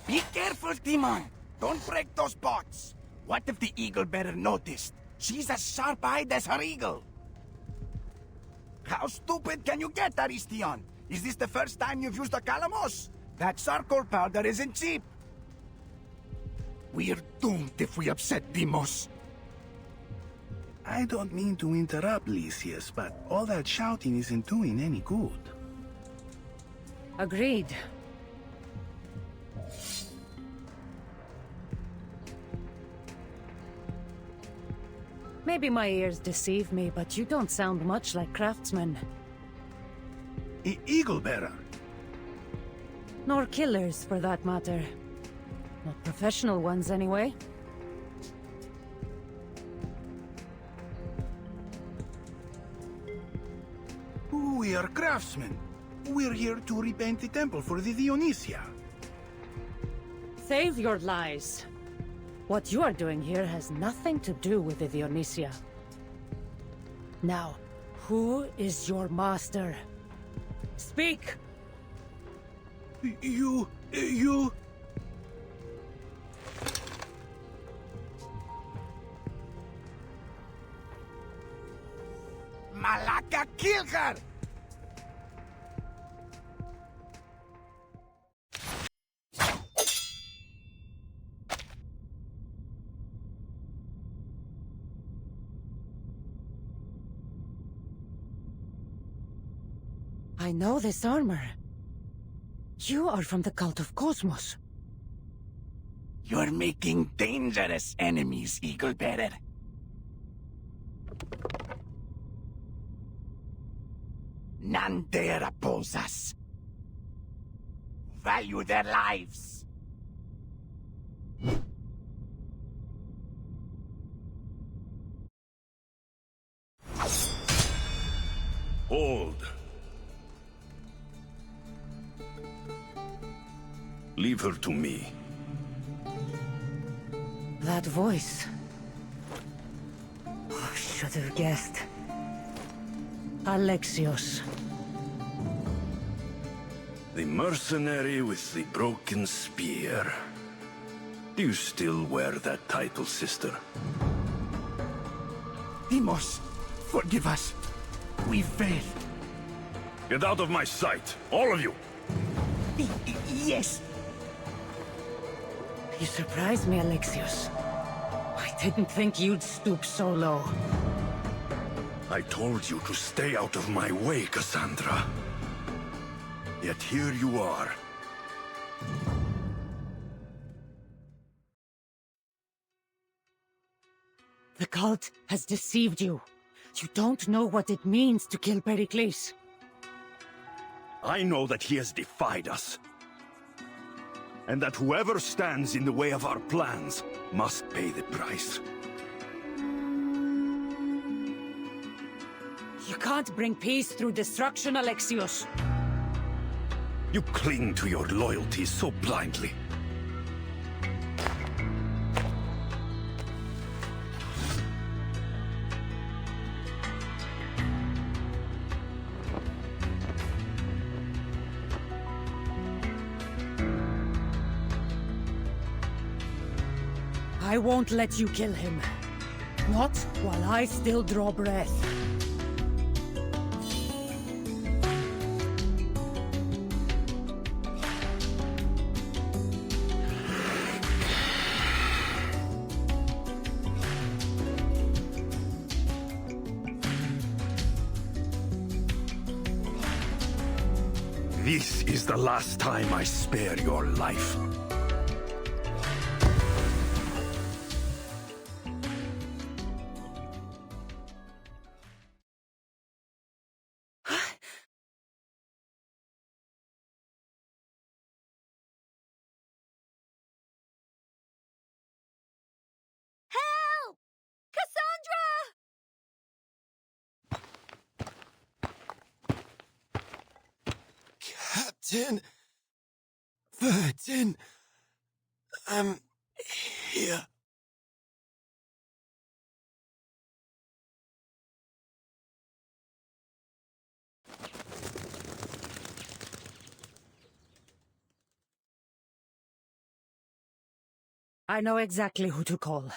Be careful, Timon! Don't break those pots! What if the eagle bearer noticed? She's as sharp-eyed as her eagle! How stupid can you get, Aristion? Is this the first time you've used a calamos? That charcoal powder isn't cheap! We're doomed if we upset Deimos. I don't mean to interrupt, Lysias, but all that shouting isn't doing any good. Agreed. Maybe my ears deceive me, but you don't sound much like craftsmen. Eagle bearer? Nor killers, for that matter. Not professional ones, anyway. We are craftsmen. We're here to repaint the temple for the Dionysia. Save your lies. What you are doing here has nothing to do with the Dionysia. Now, who is your master? Speak! You... Malaka, kill her! I know this armor. You are from the cult of Cosmos. You're making dangerous enemies, Eagle Bearer. None dare oppose us. Value their lives. Hold. Leave her to me. That voice. Oh, should have guessed. Alexios. The mercenary with the broken spear. Do you still wear that title, sister? Deimos, forgive us. We failed. Get out of my sight, all of you! Yes. You surprised me, Alexios. I didn't think you'd stoop so low. I told you to stay out of my way, Cassandra. Yet here you are. The cult has deceived you. You don't know what it means to kill Pericles. I know that he has defied us. And that whoever stands in the way of our plans must pay the price. You can't bring peace through destruction, Alexios. You cling to your loyalty so blindly. I won't let you kill him. Not while I still draw breath. This is the last time I spare your life. Help! Cassandra! Captain. Virgin. I'm here. I know exactly who to call.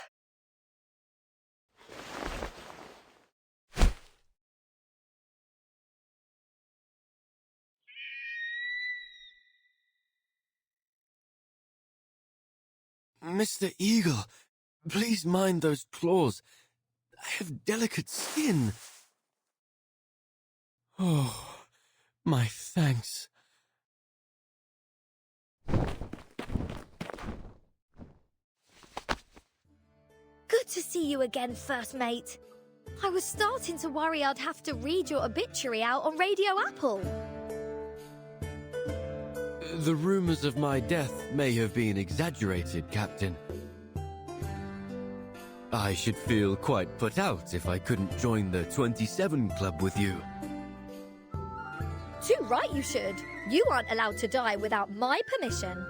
Mr. Eagle, please mind those claws. I have delicate skin. Oh, my thanks. Good to see you again, First Mate. I was starting to worry I'd have to read your obituary out on Radio Apple. The rumors of my death may have been exaggerated, Captain. I should feel quite put out if I couldn't join the 27 Club with you. Too right you should. You aren't allowed to die without my permission.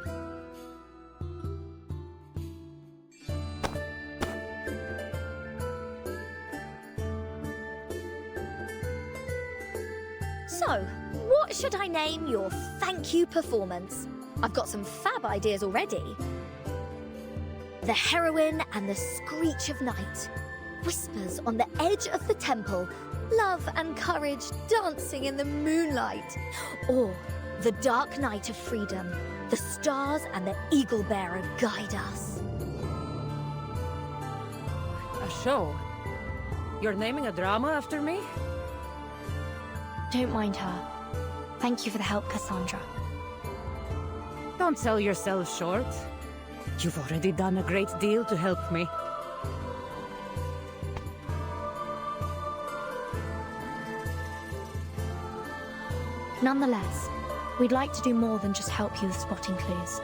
So, what should I name your thank you performance? I've got some fab ideas already. The heroine and the screech of night. Whispers on the edge of the temple. Love and courage dancing in the moonlight. Or the dark night of freedom. The stars and the eagle bearer guide us. A show? You're naming a drama after me? Don't mind her. Thank you for the help, Cassandra. Don't sell yourself short. You've already done a great deal to help me. Nonetheless, we'd like to do more than just help you with spotting clues.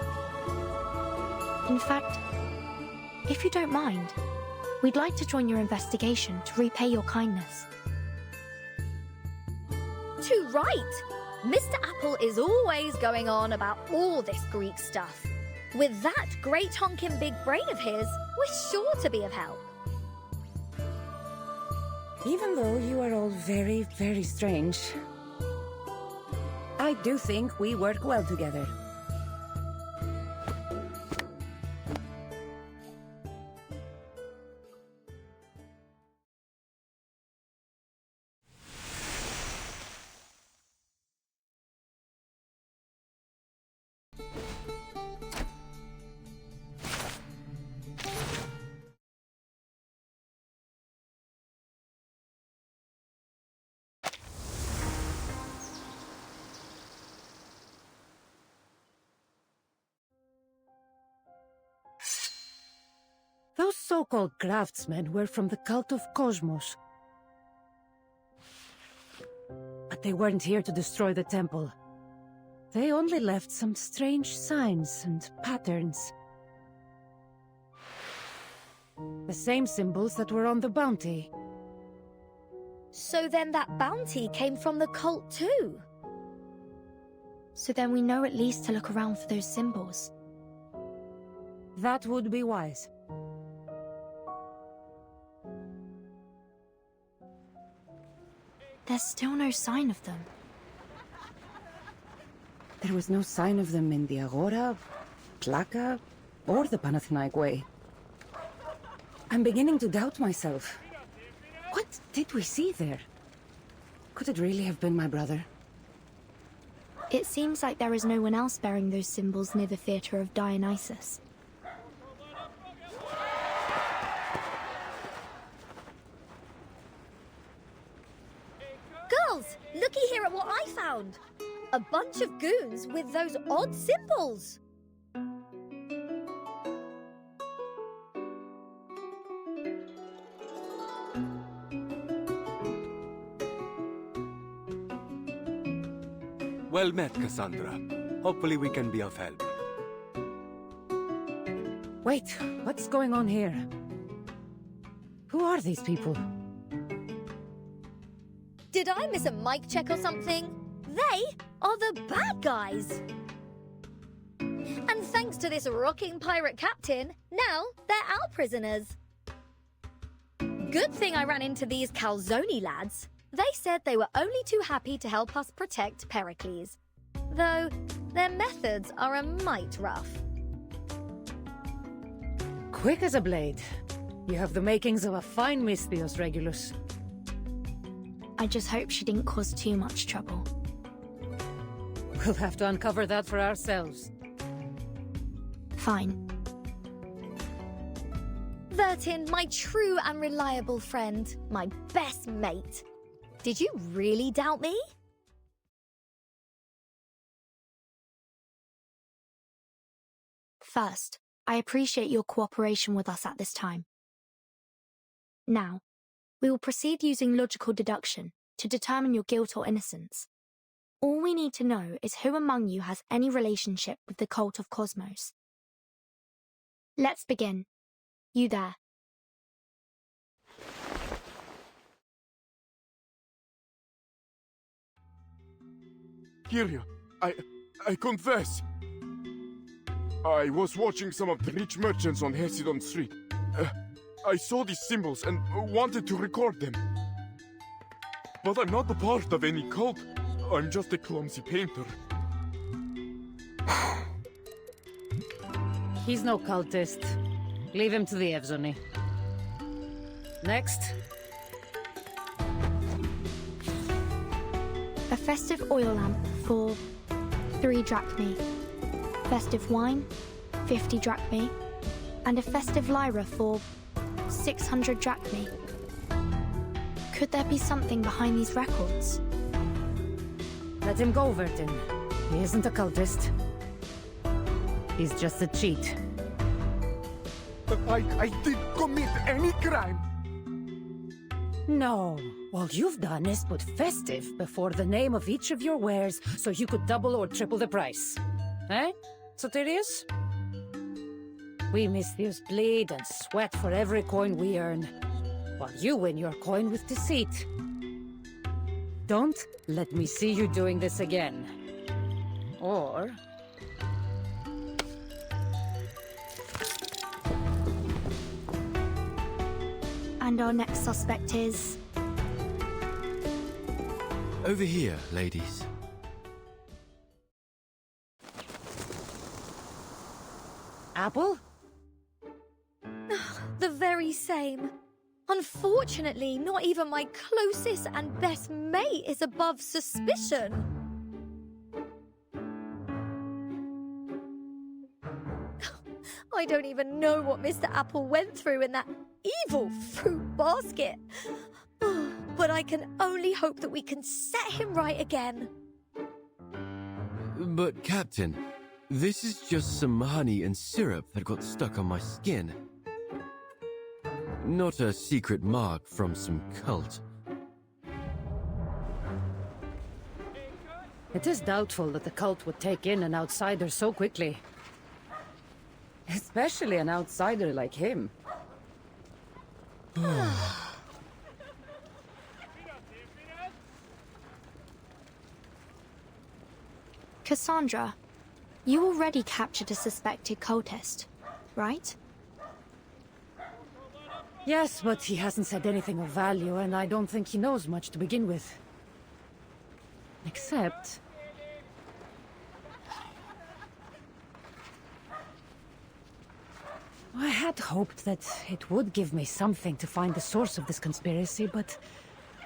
In fact, if you don't mind, we'd like to join your investigation to repay your kindness. Too right! Mr. Apple is always going on about all this Greek stuff. With that great honking big brain of his, we're sure to be of help. Even though you are all very, very strange, I do think we work well together. Those so-called craftsmen were from the cult of Cosmos. But they weren't here to destroy the temple. They only left some strange signs and patterns. The same symbols that were on the bounty. So then that bounty came from the cult too? So then we know at least to look around for those symbols. That would be wise. There's still no sign of them. There was no sign of them in the Agora, Plaka, or the Panathinaik Way. I'm beginning to doubt myself. What did we see there? Could it really have been my brother? It seems like there is no one else bearing those symbols near the Theatre of Dionysus. Girls, looky here at what I found. A bunch of goons with those odd symbols. Well met, Cassandra. Hopefully we can be of help. Wait, what's going on here? Who are these people? Did I miss a mic check or something? They are the bad guys. And thanks to this rocking pirate captain, now they're our prisoners. Good thing I ran into these Calzone lads. They said they were only too happy to help us protect Pericles. Though, their methods are a mite rough. Quick as a blade. You have the makings of a fine Misthios, Regulus. I just hope she didn't cause too much trouble. We'll have to uncover that for ourselves. Fine. Vertin, my true and reliable friend, my best mate. Did you really doubt me? First, I appreciate your cooperation with us at this time. Now, we will proceed using logical deduction to determine your guilt or innocence. All we need to know is who among you has any relationship with the cult of Cosmos. Let's begin. You there. Kyria, I confess. I was watching some of the rich merchants on Hesidon Street. I saw these symbols and wanted to record them. But I'm not a part of any cult. I'm just a clumsy painter. He's no cultist. Leave him to the Evzoni. Next. A festive oil lamp for 3 drachmae. Festive wine, 50 drachmae. And a festive lyra for 600 drachmae. Could there be something behind these records? Let him go, Vertin. He isn't a cultist. He's just a cheat. I didn't commit any crime. No. All you've done is put festive before the name of each of your wares so you could double or triple the price. Eh, Soterius? We Misthios bleed and sweat for every coin we earn, while you win your coin with deceit. Don't let me see you doing this again. Or... And our next suspect is... Over here, ladies. Apple? The very same. Unfortunately, not even my closest and best mate is above suspicion. I don't even know what Mr. Apple went through in that evil fruit basket. But I can only hope that we can set him right again. But, Captain, this is just some honey and syrup that got stuck on my skin. Not a secret mark from some cult. It is doubtful that the cult would take in an outsider so quickly. Especially an outsider like him. Cassandra, you already captured a suspected cultist, right? Yes, but he hasn't said anything of value, and I don't think he knows much to begin with. Except... I had hoped that it would give me something to find the source of this conspiracy, but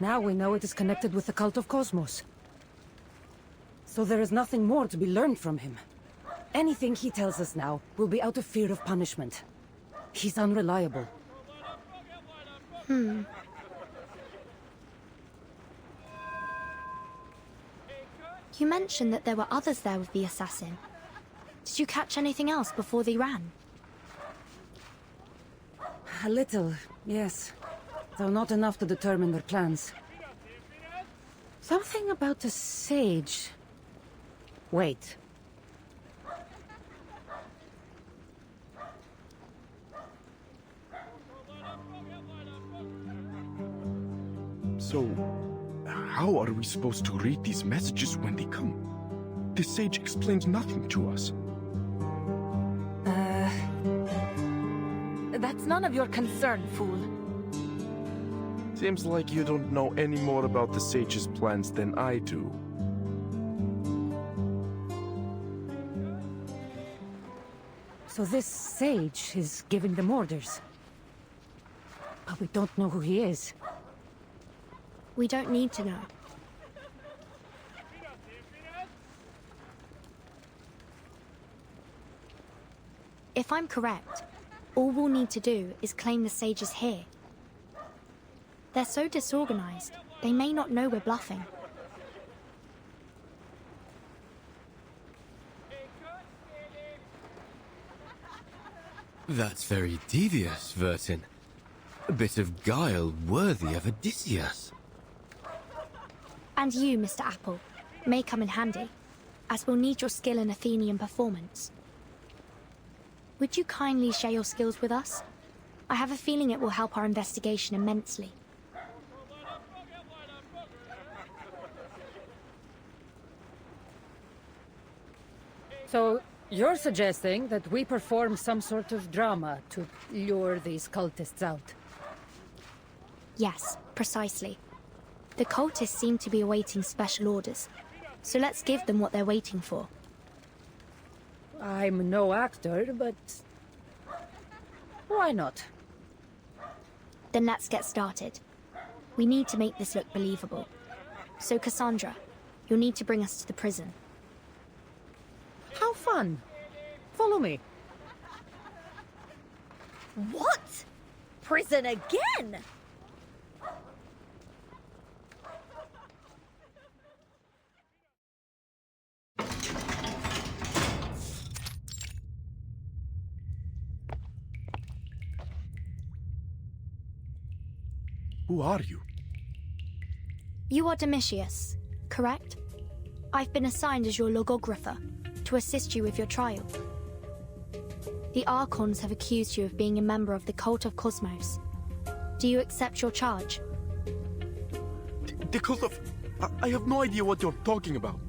now we know it is connected with the cult of Cosmos. So there is nothing more to be learned from him. Anything he tells us now will be out of fear of punishment. He's unreliable. You mentioned that there were others there with the assassin. Did you catch anything else before they ran? A little, yes. Though not enough to determine their plans. Something about the sage. Wait. So, how are we supposed to read these messages when they come? The sage explains nothing to us. That's none of your concern, fool. Seems like you don't know any more about the sage's plans than I do. So this sage is giving them orders. But we don't know who he is. We don't need to know. If I'm correct, all we'll need to do is claim the sage is here. They're so disorganized, they may not know we're bluffing. That's very devious, Vertin. A bit of guile worthy of Odysseus. And you, Mr. Apple, may come in handy, as we'll need your skill in Athenian performance. Would you kindly share your skills with us? I have a feeling it will help our investigation immensely. So, you're suggesting that we perform some sort of drama to lure these cultists out? Yes, precisely. The cultists seem to be awaiting special orders, so let's give them what they're waiting for. I'm no actor, but... why not? Then let's get started. We need to make this look believable. So Cassandra, you'll need to bring us to the prison. How fun! Follow me. What? Prison again? Who are you? You are Domitius, correct? I've been assigned as your logographer, to assist you with your trial. The Archons have accused you of being a member of the cult of Cosmos. Do you accept your charge? The cult of... I have no idea what you're talking about.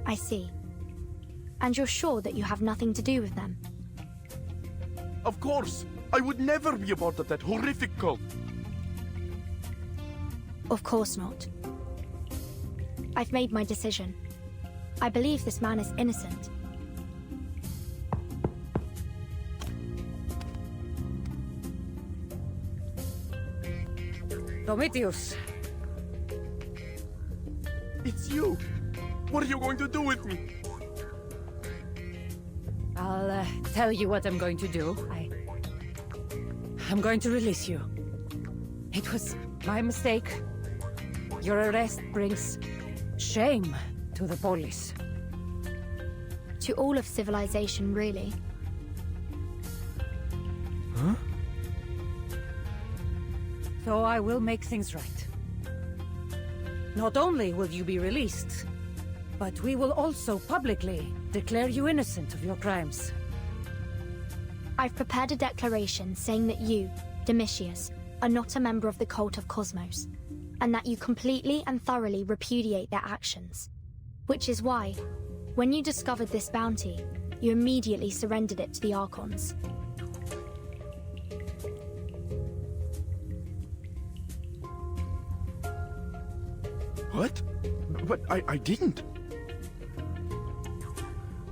I see. And you're sure that you have nothing to do with them? Of course! I would never be a part of that horrific cult! Of course not. I've made my decision. I believe this man is innocent. Domitius! It's you! What are you going to do with me? I'll tell you what I'm going to do. I'm going to release you. It was my mistake. Your arrest brings shame to the police. To all of civilization, really. Huh? So I will make things right. Not only will you be released, but we will also publicly declare you innocent of your crimes. I've prepared a declaration saying that you, Domitius, are not a member of the cult of Cosmos, and that you completely and thoroughly repudiate their actions. Which is why, when you discovered this bounty, you immediately surrendered it to the Archons. What? But I didn't.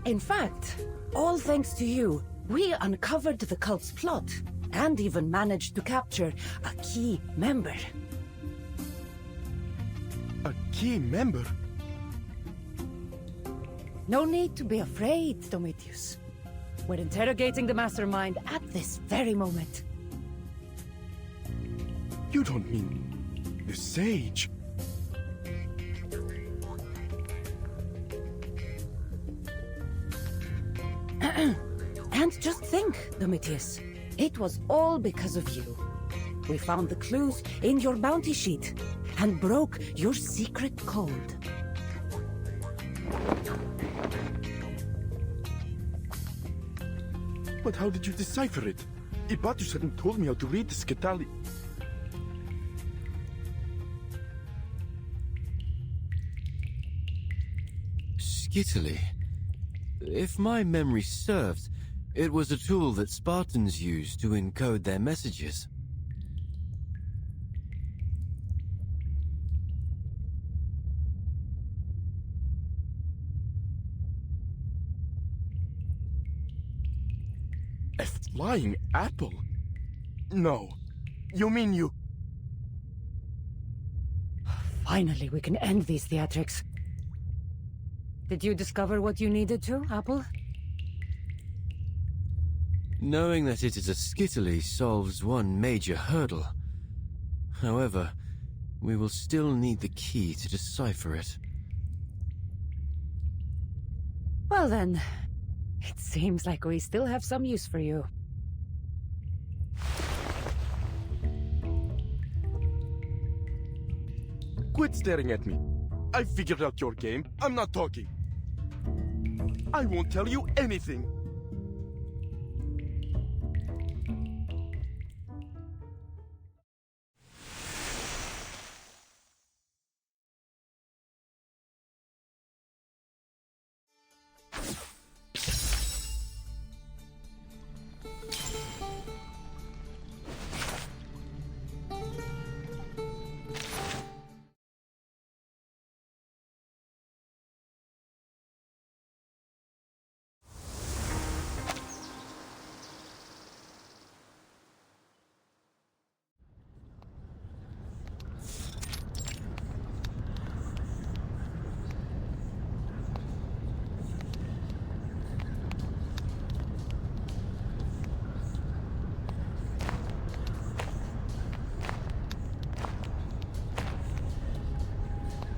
In fact, all thanks to you, we uncovered the cult's plot, and even managed to capture a key member. A key member? No need to be afraid, Domitius. We're interrogating the mastermind at this very moment. You don't mean... the sage? And just think, Domitius, it was all because of you. We found the clues in your bounty sheet and broke your secret code. But how did you decipher it? Ibatius hadn't told me how to read the Scatali. skittily. If my memory serves, it was a tool that Spartans used to encode their messages. A flying apple? No. You mean you... Finally, we can end these theatrics. Did you discover what you needed to, Apple? Knowing that it is a skittily solves one major hurdle. However, we will still need the key to decipher it. Well then, it seems like we still have some use for you. Quit staring at me. I figured out your game. I'm not talking. I won't tell you anything.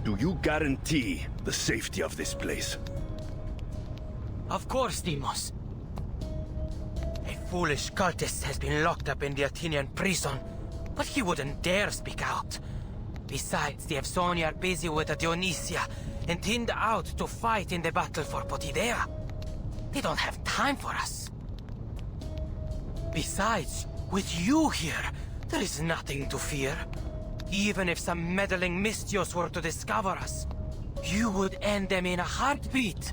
Do you guarantee the safety of this place? Of course, Deimos. A foolish cultist has been locked up in the Athenian prison, but he wouldn't dare speak out. Besides, the Evsoni are busy with the Dionysia and thinned out to fight in the battle for Potidea. They don't have time for us. Besides, with you here, there is nothing to fear. Even if some meddling Mystios were to discover us, you would end them in a heartbeat.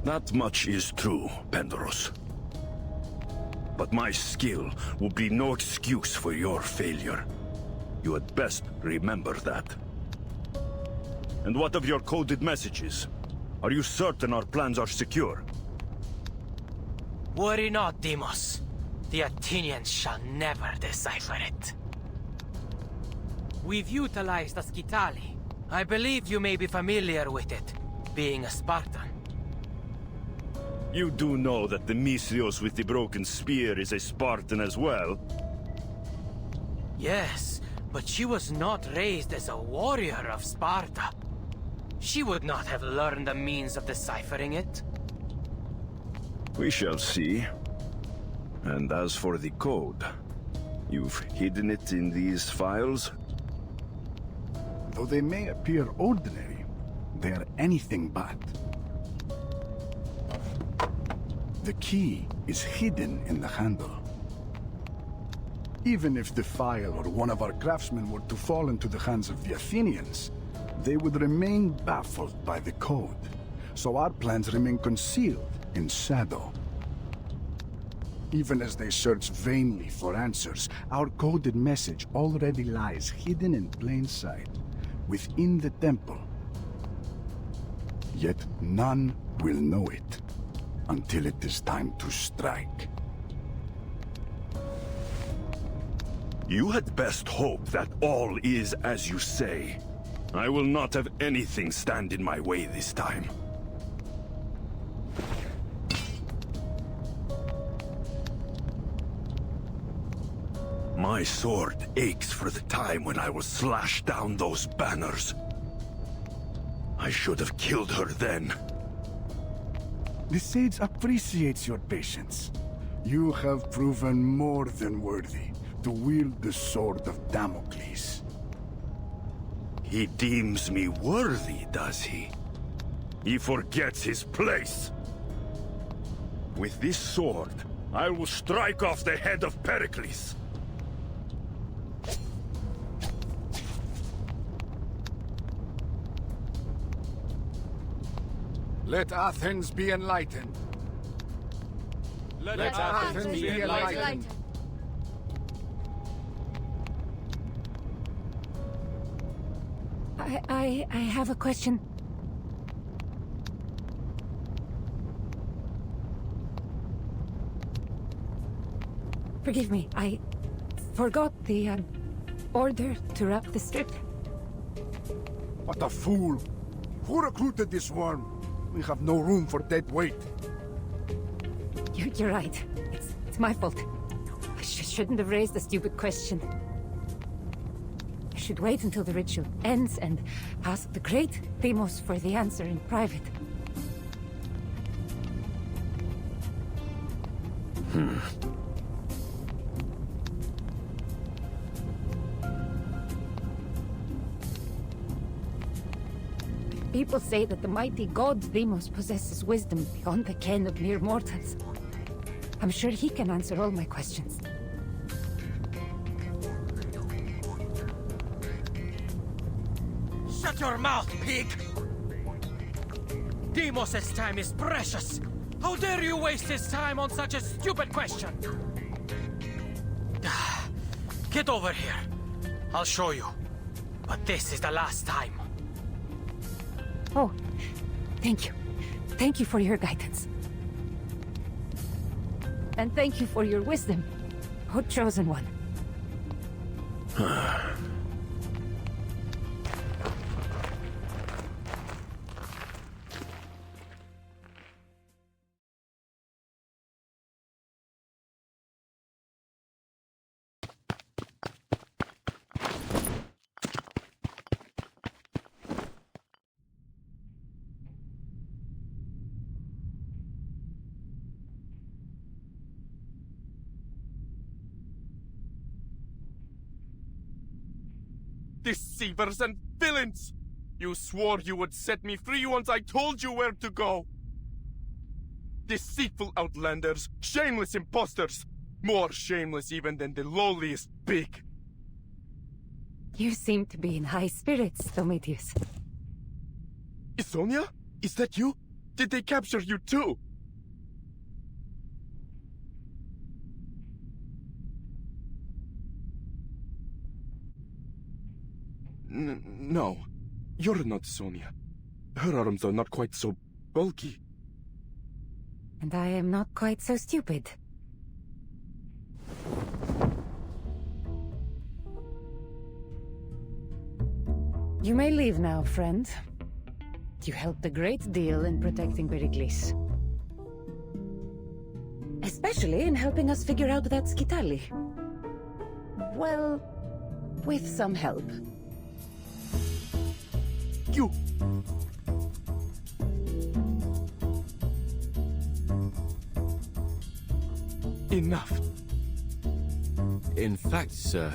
Not much is true, Pendaros. But my skill will be no excuse for your failure. You had best remember that. And what of your coded messages? Are you certain our plans are secure? Worry not, Deimos. The Athenians shall never decipher it. We've utilized the Skitali. I believe you may be familiar with it, being a Spartan. You do know that the Mystios with the broken spear is a Spartan as well? Yes, but she was not raised as a warrior of Sparta. She would not have learned the means of deciphering it. We shall see. And as for the code, you've hidden it in these files? Though they may appear ordinary, they are anything but. The key is hidden in the handle. Even if the file or one of our craftsmen were to fall into the hands of the Athenians, they would remain baffled by the code. So our plans remain concealed in shadow. Even as they search vainly for answers, our coded message already lies hidden in plain sight, within the temple. Yet none will know it, until it is time to strike. You had best hope that all is as you say. I will not have anything stand in my way this time. My sword aches for the time when I will slash down those banners. I should have killed her then. The Sage appreciates your patience. You have proven more than worthy to wield the sword of Damocles. He deems me worthy, does he? He forgets his place. With this sword, I will strike off the head of Pericles. Let Athens be enlightened. Let Athens be enlightened. I have a question. Forgive me, I forgot the order to wrap the strip. What a fool! Who recruited this worm? We have no room for dead weight. You're right. It's my fault. I shouldn't have raised the stupid question. I should wait until the ritual ends and ask the great Deimos for the answer in private. People say that the mighty god Deimos possesses wisdom beyond the ken of mere mortals. I'm sure he can answer all my questions. Shut your mouth, pig! Deimos' time is precious! How dare you waste his time on such a stupid question? Get over here. I'll show you. But this is the last time. Oh, thank you. Thank you for your guidance. And thank you for your wisdom, O chosen one. Deceivers and villains! You swore you would set me free once I told you where to go! Deceitful outlanders, shameless imposters! More shameless even than the lowliest pig! You seem to be in high spirits, Domitius. Isonia? Is that you? Did they capture you too? No. You're not Sonia. Her arms are not quite so bulky. And I am not quite so stupid. You may leave now, friend. You helped a great deal in protecting Pericles. Especially in helping us figure out that Skitali. Well, with some help. You... Enough. In fact, sir,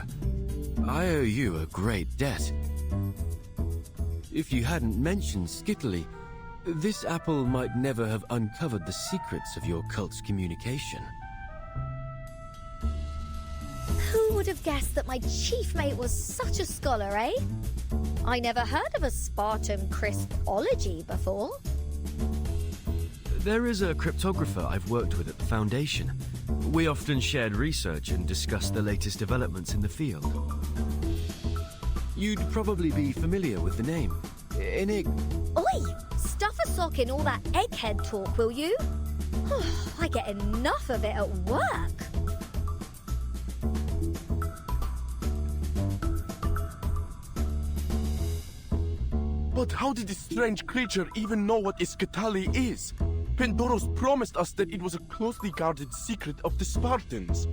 I owe you a great debt. If you hadn't mentioned Skittily, this apple might never have uncovered the secrets of your cult's communication. Who would have guessed that my chief mate was such a scholar, eh? I never heard of a Spartan Christology before. There is a cryptographer I've worked with at the Foundation. We often shared research and discussed the latest developments in the field. You'd probably be familiar with the name. Oi! Stuff a sock in all that egghead talk, will you? I get enough of it at work. But how did this strange creature even know what Iskatali is? Pendoros promised us that it was a closely guarded secret of the Spartans.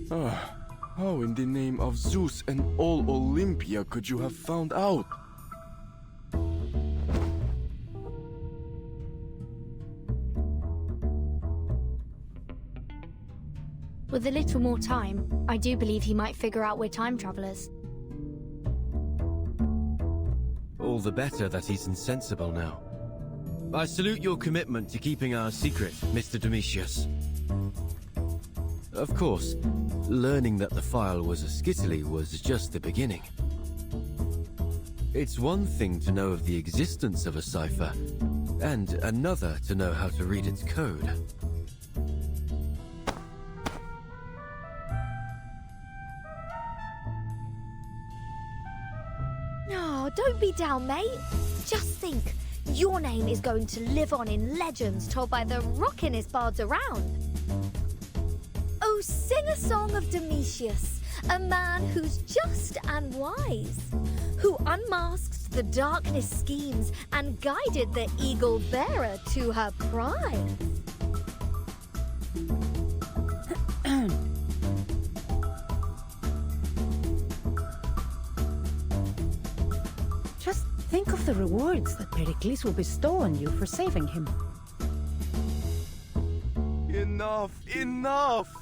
How in the name of Zeus and all Olympia could you have found out? With a little more time, I do believe he might figure out we're time travelers. All the better that he's insensible now. I salute your commitment to keeping our secret, Mr. Domitius. Of course, learning that the file was a Skittily was just the beginning. It's one thing to know of the existence of a cipher, and another to know how to read its code. Oh, don't be down, mate. Just think, your name is going to live on in legends told by the rockinest bards around. Oh, sing a song of Domitius, a man who's just and wise, who unmasked the darkness schemes and guided the eagle bearer to her prize. Just think of the rewards that Pericles will bestow on you for saving him. Enough! Enough!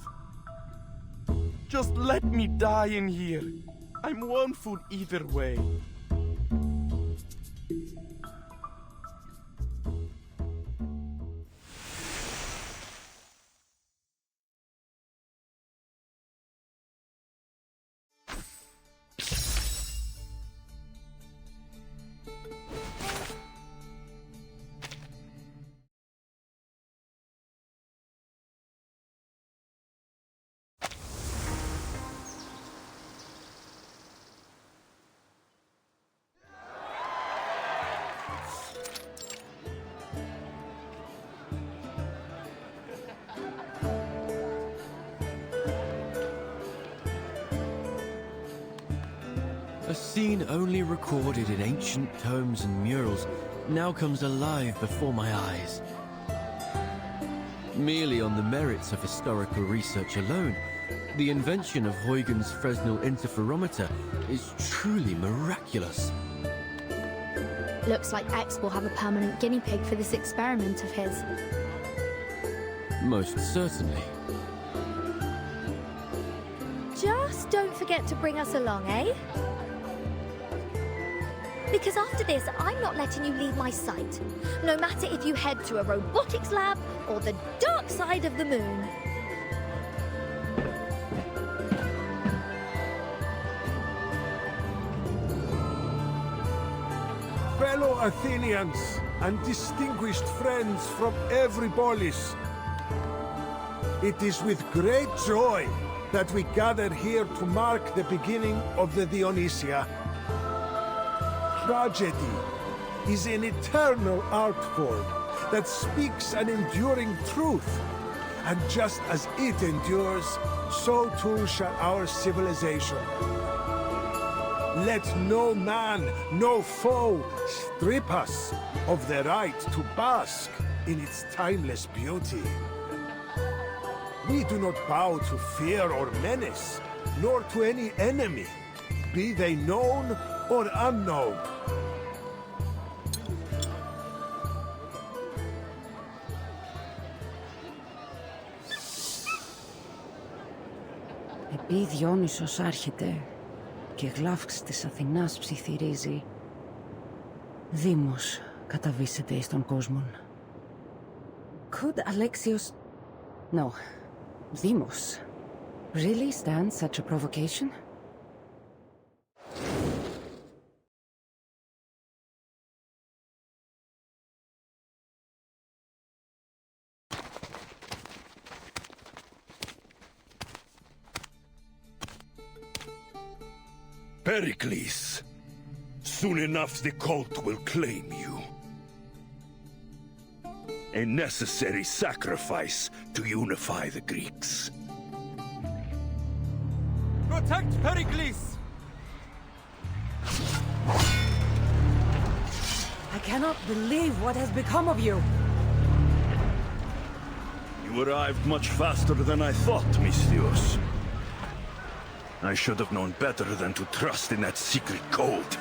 Just let me die in here. I'm one food either way. A scene only recorded in ancient tomes and murals now comes alive before my eyes. Merely on the merits of historical research alone, the invention of Huygens' Fresnel interferometer is truly miraculous. Looks like X will have a permanent guinea pig for this experiment of his. Most certainly. Just don't forget to bring us along, eh? Because after this, I'm not letting you leave my sight. No matter if you head to a robotics lab or the dark side of the moon. Fellow Athenians and distinguished friends from every polis, it is with great joy that we gather here to mark the beginning of the Dionysia. Tragedy is an eternal art form that speaks an enduring truth. And just as it endures, so too shall our civilization. Let no man, no foe, strip us of the right to bask in its timeless beauty. We do not bow to fear or menace, nor to any enemy, be they known or unknown. Επί Διόνυσος άρχεται και γλάφξ της Αθηνάς ψιθυρίζει. Δήμος καταβήσεται εις τον κόσμον. Could Alexios... No. Demos. Really stand such a provocation? Pericles, soon enough the cult will claim you. A necessary sacrifice to unify the Greeks. Protect Pericles! I cannot believe what has become of you. You arrived much faster than I thought, Misthios. I should have known better than to trust in that secret code.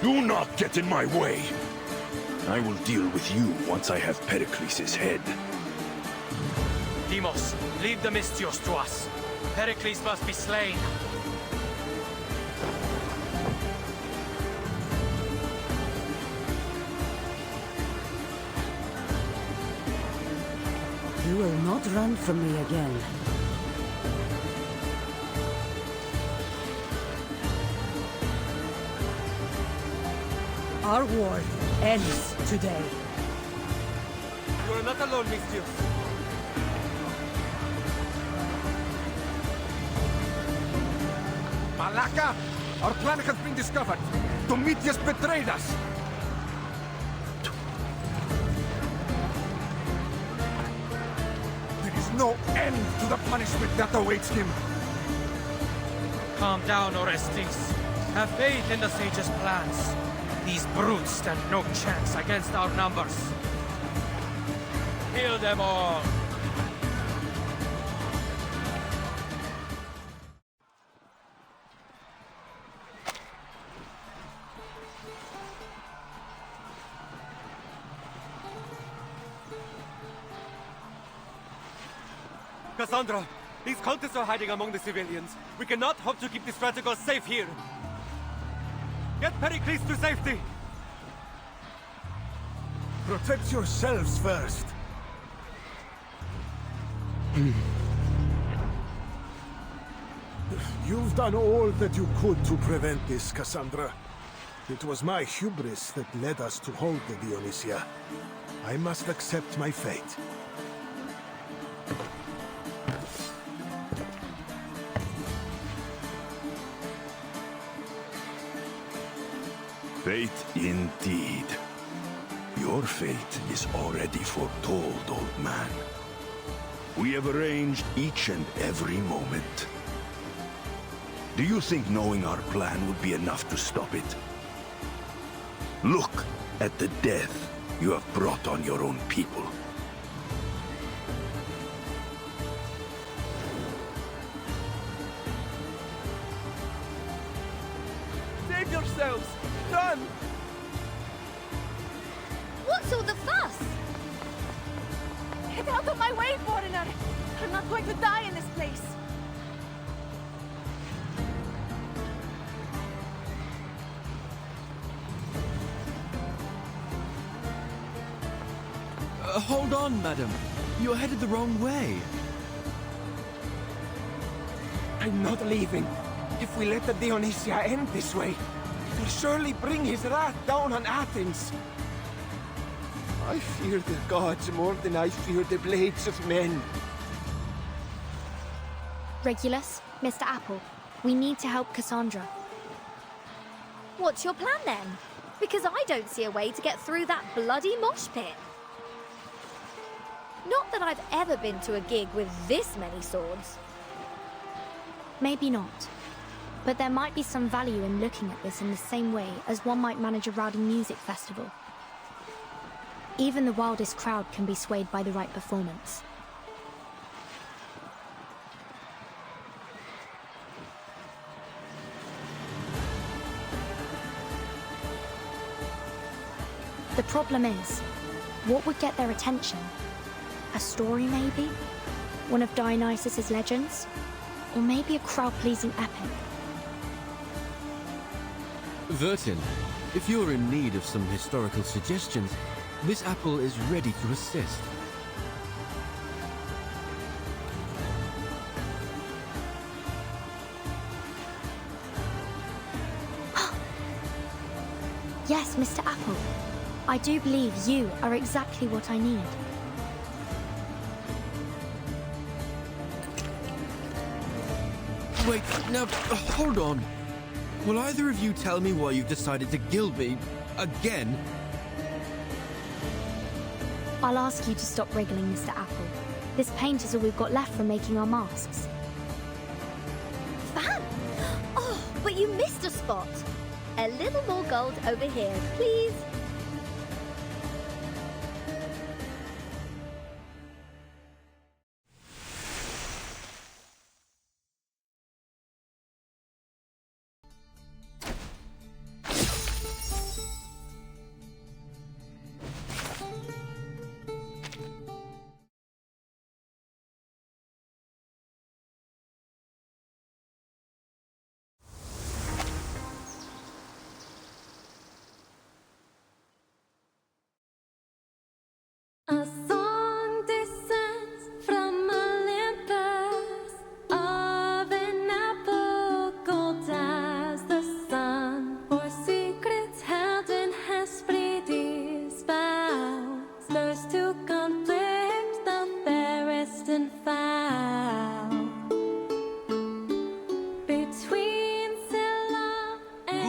Do not get in my way! I will deal with you once I have Pericles' head. Demos, leave the Misthios to us. Pericles must be slain. You will not run from me again. Our war ends today. You are not alone, mistress. Malaka! Our plan has been discovered. Domitius betrayed us. There is no end to the punishment that awaits him. Calm down, Orestes. Have faith in the sage's plans. These brutes stand no chance against our numbers. Kill them all! Cassandra, these cultists are hiding among the civilians. We cannot hope to keep the strategos safe here. Get Pericles to safety! Protect yourselves first. You've done all that you could to prevent this, Cassandra. It was my hubris that led us to hold the Dionysia. I must accept my fate. Fate indeed. Your fate is already foretold, old man. We have arranged each and every moment. Do you think knowing our plan would be enough to stop it? Look at the death you have brought on your own people. Save yourselves! Run! What's all the fuss? Get out of my way, foreigner! I'm not going to die in this place. Hold on, madam. You're headed the wrong way. I'm not leaving. If we let the Dionysia end this way, it will surely bring his wrath down on Athens. I fear the gods more than I fear the blades of men. Regulus, Mr. Apple, we need to help Cassandra. What's your plan then? Because I don't see a way to get through that bloody mosh pit. Not that I've ever been to a gig with this many swords. Maybe not. But there might be some value in looking at this in the same way as one might manage a rowdy music festival. Even the wildest crowd can be swayed by the right performance. The problem is, what would get their attention? A story, maybe? One of Dionysus's legends? Or maybe a crowd-pleasing epic? Vertin, if you're in need of some historical suggestions, this apple is ready to assist. Yes, Mr. Apple. I do believe you are exactly what I need. Wait, now, hold on. Will either of you tell me why you've decided to gild me again? I'll ask you to stop wriggling, Mr. Apple. This paint is all we've got left from making our masks. Fan! Oh, but you missed a spot. A little more gold over here, please.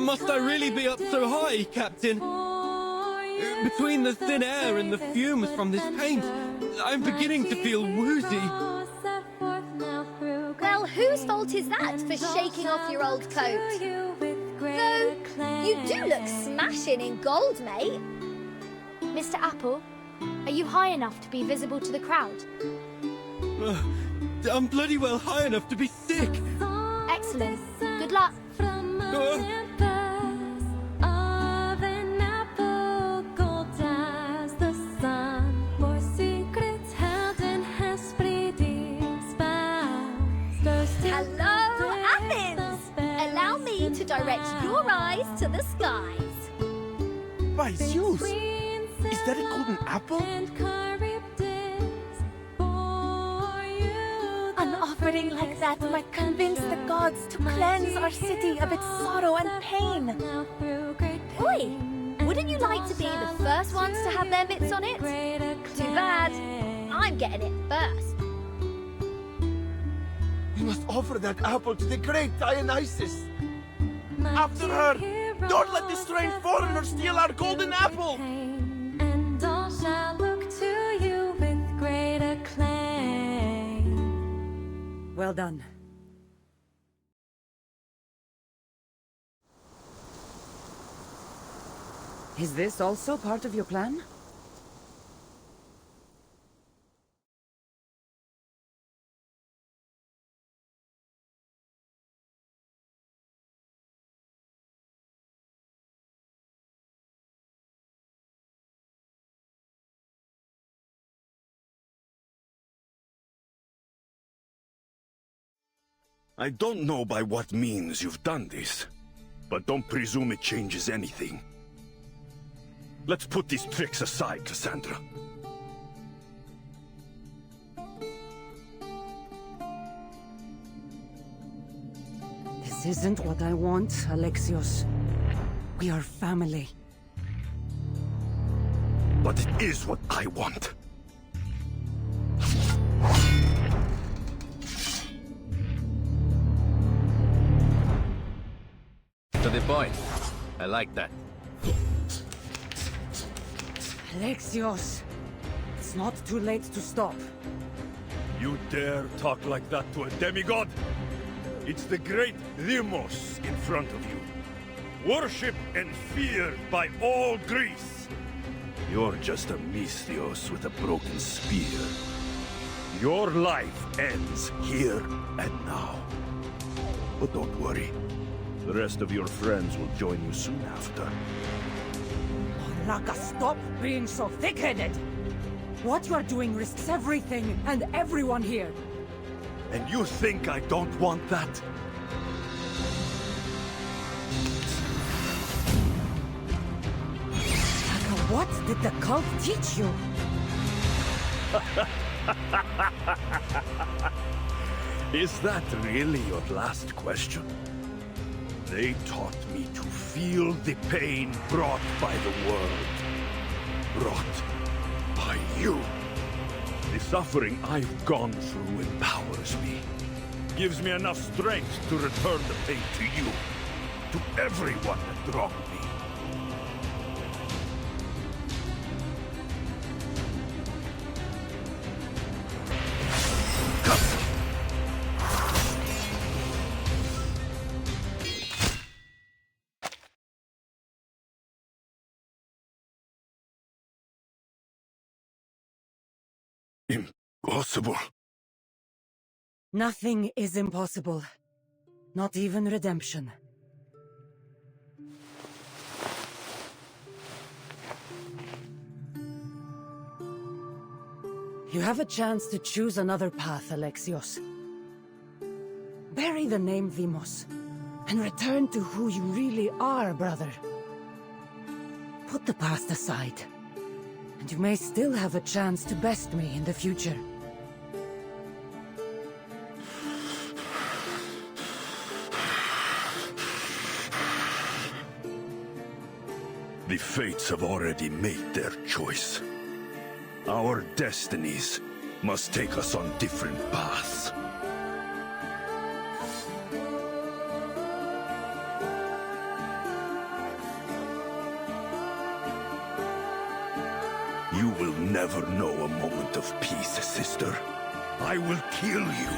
Must I really be up so high, Captain? Between the thin air and the fumes from this paint, I'm beginning to feel woozy. Well, whose fault is that for shaking off your old coat? Though, you do look smashing in gold, mate. Mr. Apple, are you high enough to be visible to the crowd? I'm bloody well high enough to be sick. Excellent. Good luck. Hello, Athens! Allow me to direct your eyes to the skies. By Zeus! Is that a golden apple? An offering like that might convince the gods to cleanse our city of its sorrow and pain. Oi! Wouldn't you like to be the first ones to have their mitts on it? Too bad. I'm getting it first. We must offer that apple to the great Dionysus. After her! Don't let this strange foreigner steal our golden apple! And all shall look to you with great acclaim. Well done. Is this also part of your plan? I don't know by what means you've done this, but don't presume it changes anything. Let's put these tricks aside, Cassandra. This isn't what I want, Alexios. We are family. But it is what I want. To the point. I like that. Alexios, it's not too late to stop. You dare talk like that to a demigod? It's the great Deimos in front of you. Worshipped and feared by all Greece. You're just a Misthios with a broken spear. Your life ends here and now. But don't worry. The rest of your friends will join you soon after. Raka, stop being so thick-headed! What you are doing risks everything and everyone here. And you think I don't want that? Raka, what did the cult teach you? Is that really your last question? They taught me to feel the pain brought by the world. Brought by you. The suffering I've gone through empowers me. Gives me enough strength to return the pain to you. To everyone that wronged me. Impossible. Nothing is impossible. Not even redemption. You have a chance to choose another path, Alexios. Bury the name Deimos, and return to who you really are, brother. Put the past aside, and you may still have a chance to best me in the future. The fates have already made their choice. Our destinies must take us on different paths. You will never know a moment of peace, sister. I will kill you,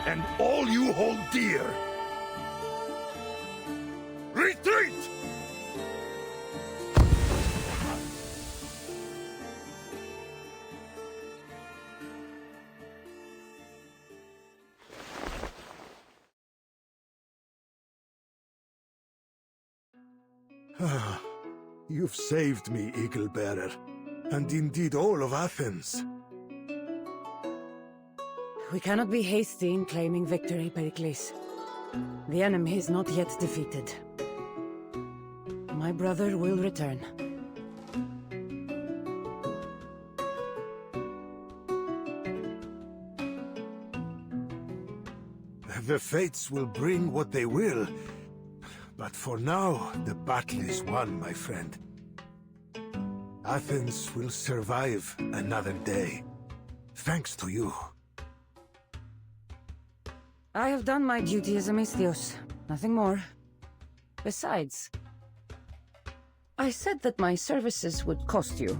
and all you hold dear. Retreat! You've saved me, Eagle Bearer, and indeed all of Athens. We cannot be hasty in claiming victory, Pericles. The enemy is not yet defeated. My brother will return. The fates will bring what they will. But for now, the battle is won, my friend. Athens will survive another day. Thanks to you. I have done my duty as a Misthios. Nothing more. Besides, I said that my services would cost you.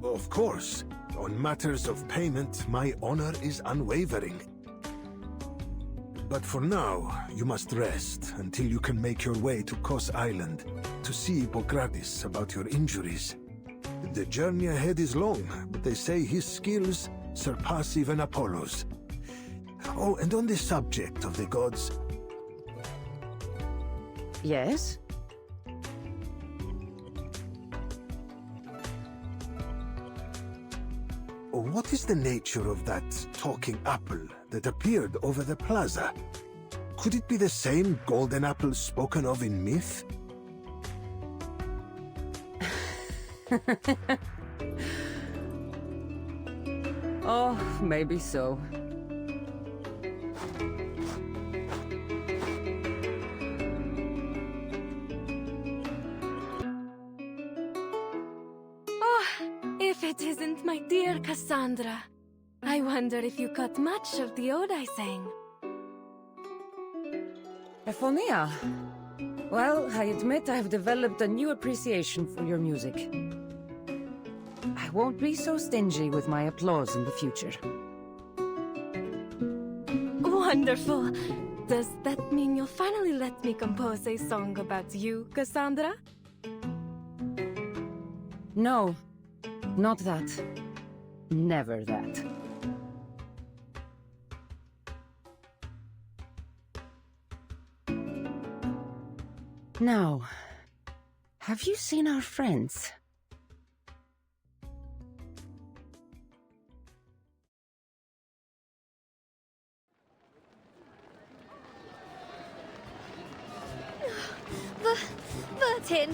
Of course. On matters of payment, my honor is unwavering. But for now, you must rest until you can make your way to Kos Island to see Hippocrates about your injuries. The journey ahead is long, but they say his skills surpass even Apollo's. Oh, and on the subject of the gods... Yes? What is the nature of that talking apple that appeared over the plaza? Could it be the same golden apple spoken of in myth? Oh, maybe so. If it isn't my dear Cassandra. I wonder if you caught much of the ode I sang. Ephonia. Well, I admit I've developed a new appreciation for your music. I won't be so stingy with my applause in the future. Wonderful. Does that mean you'll finally let me compose a song about you, Cassandra? No. Not that. Never that. Now, have you seen our friends? Bertin,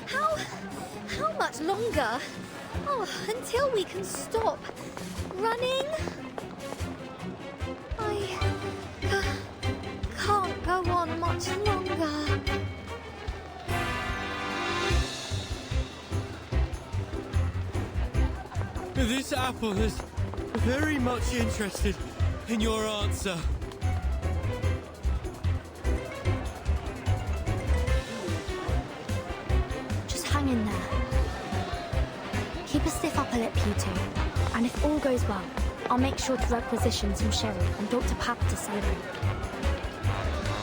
how much longer? Oh, until we can stop running? I can't go on much longer. This apple is very much interested in your answer. Just hang in there. Keep a stiff upper lip, you two. And if all goes well, I'll make sure to requisition some sherry and Dr. Pap to celebrate.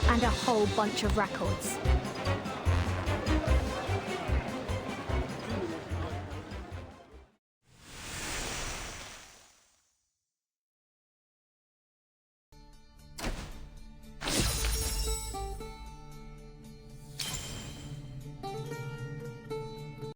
And a whole bunch of records.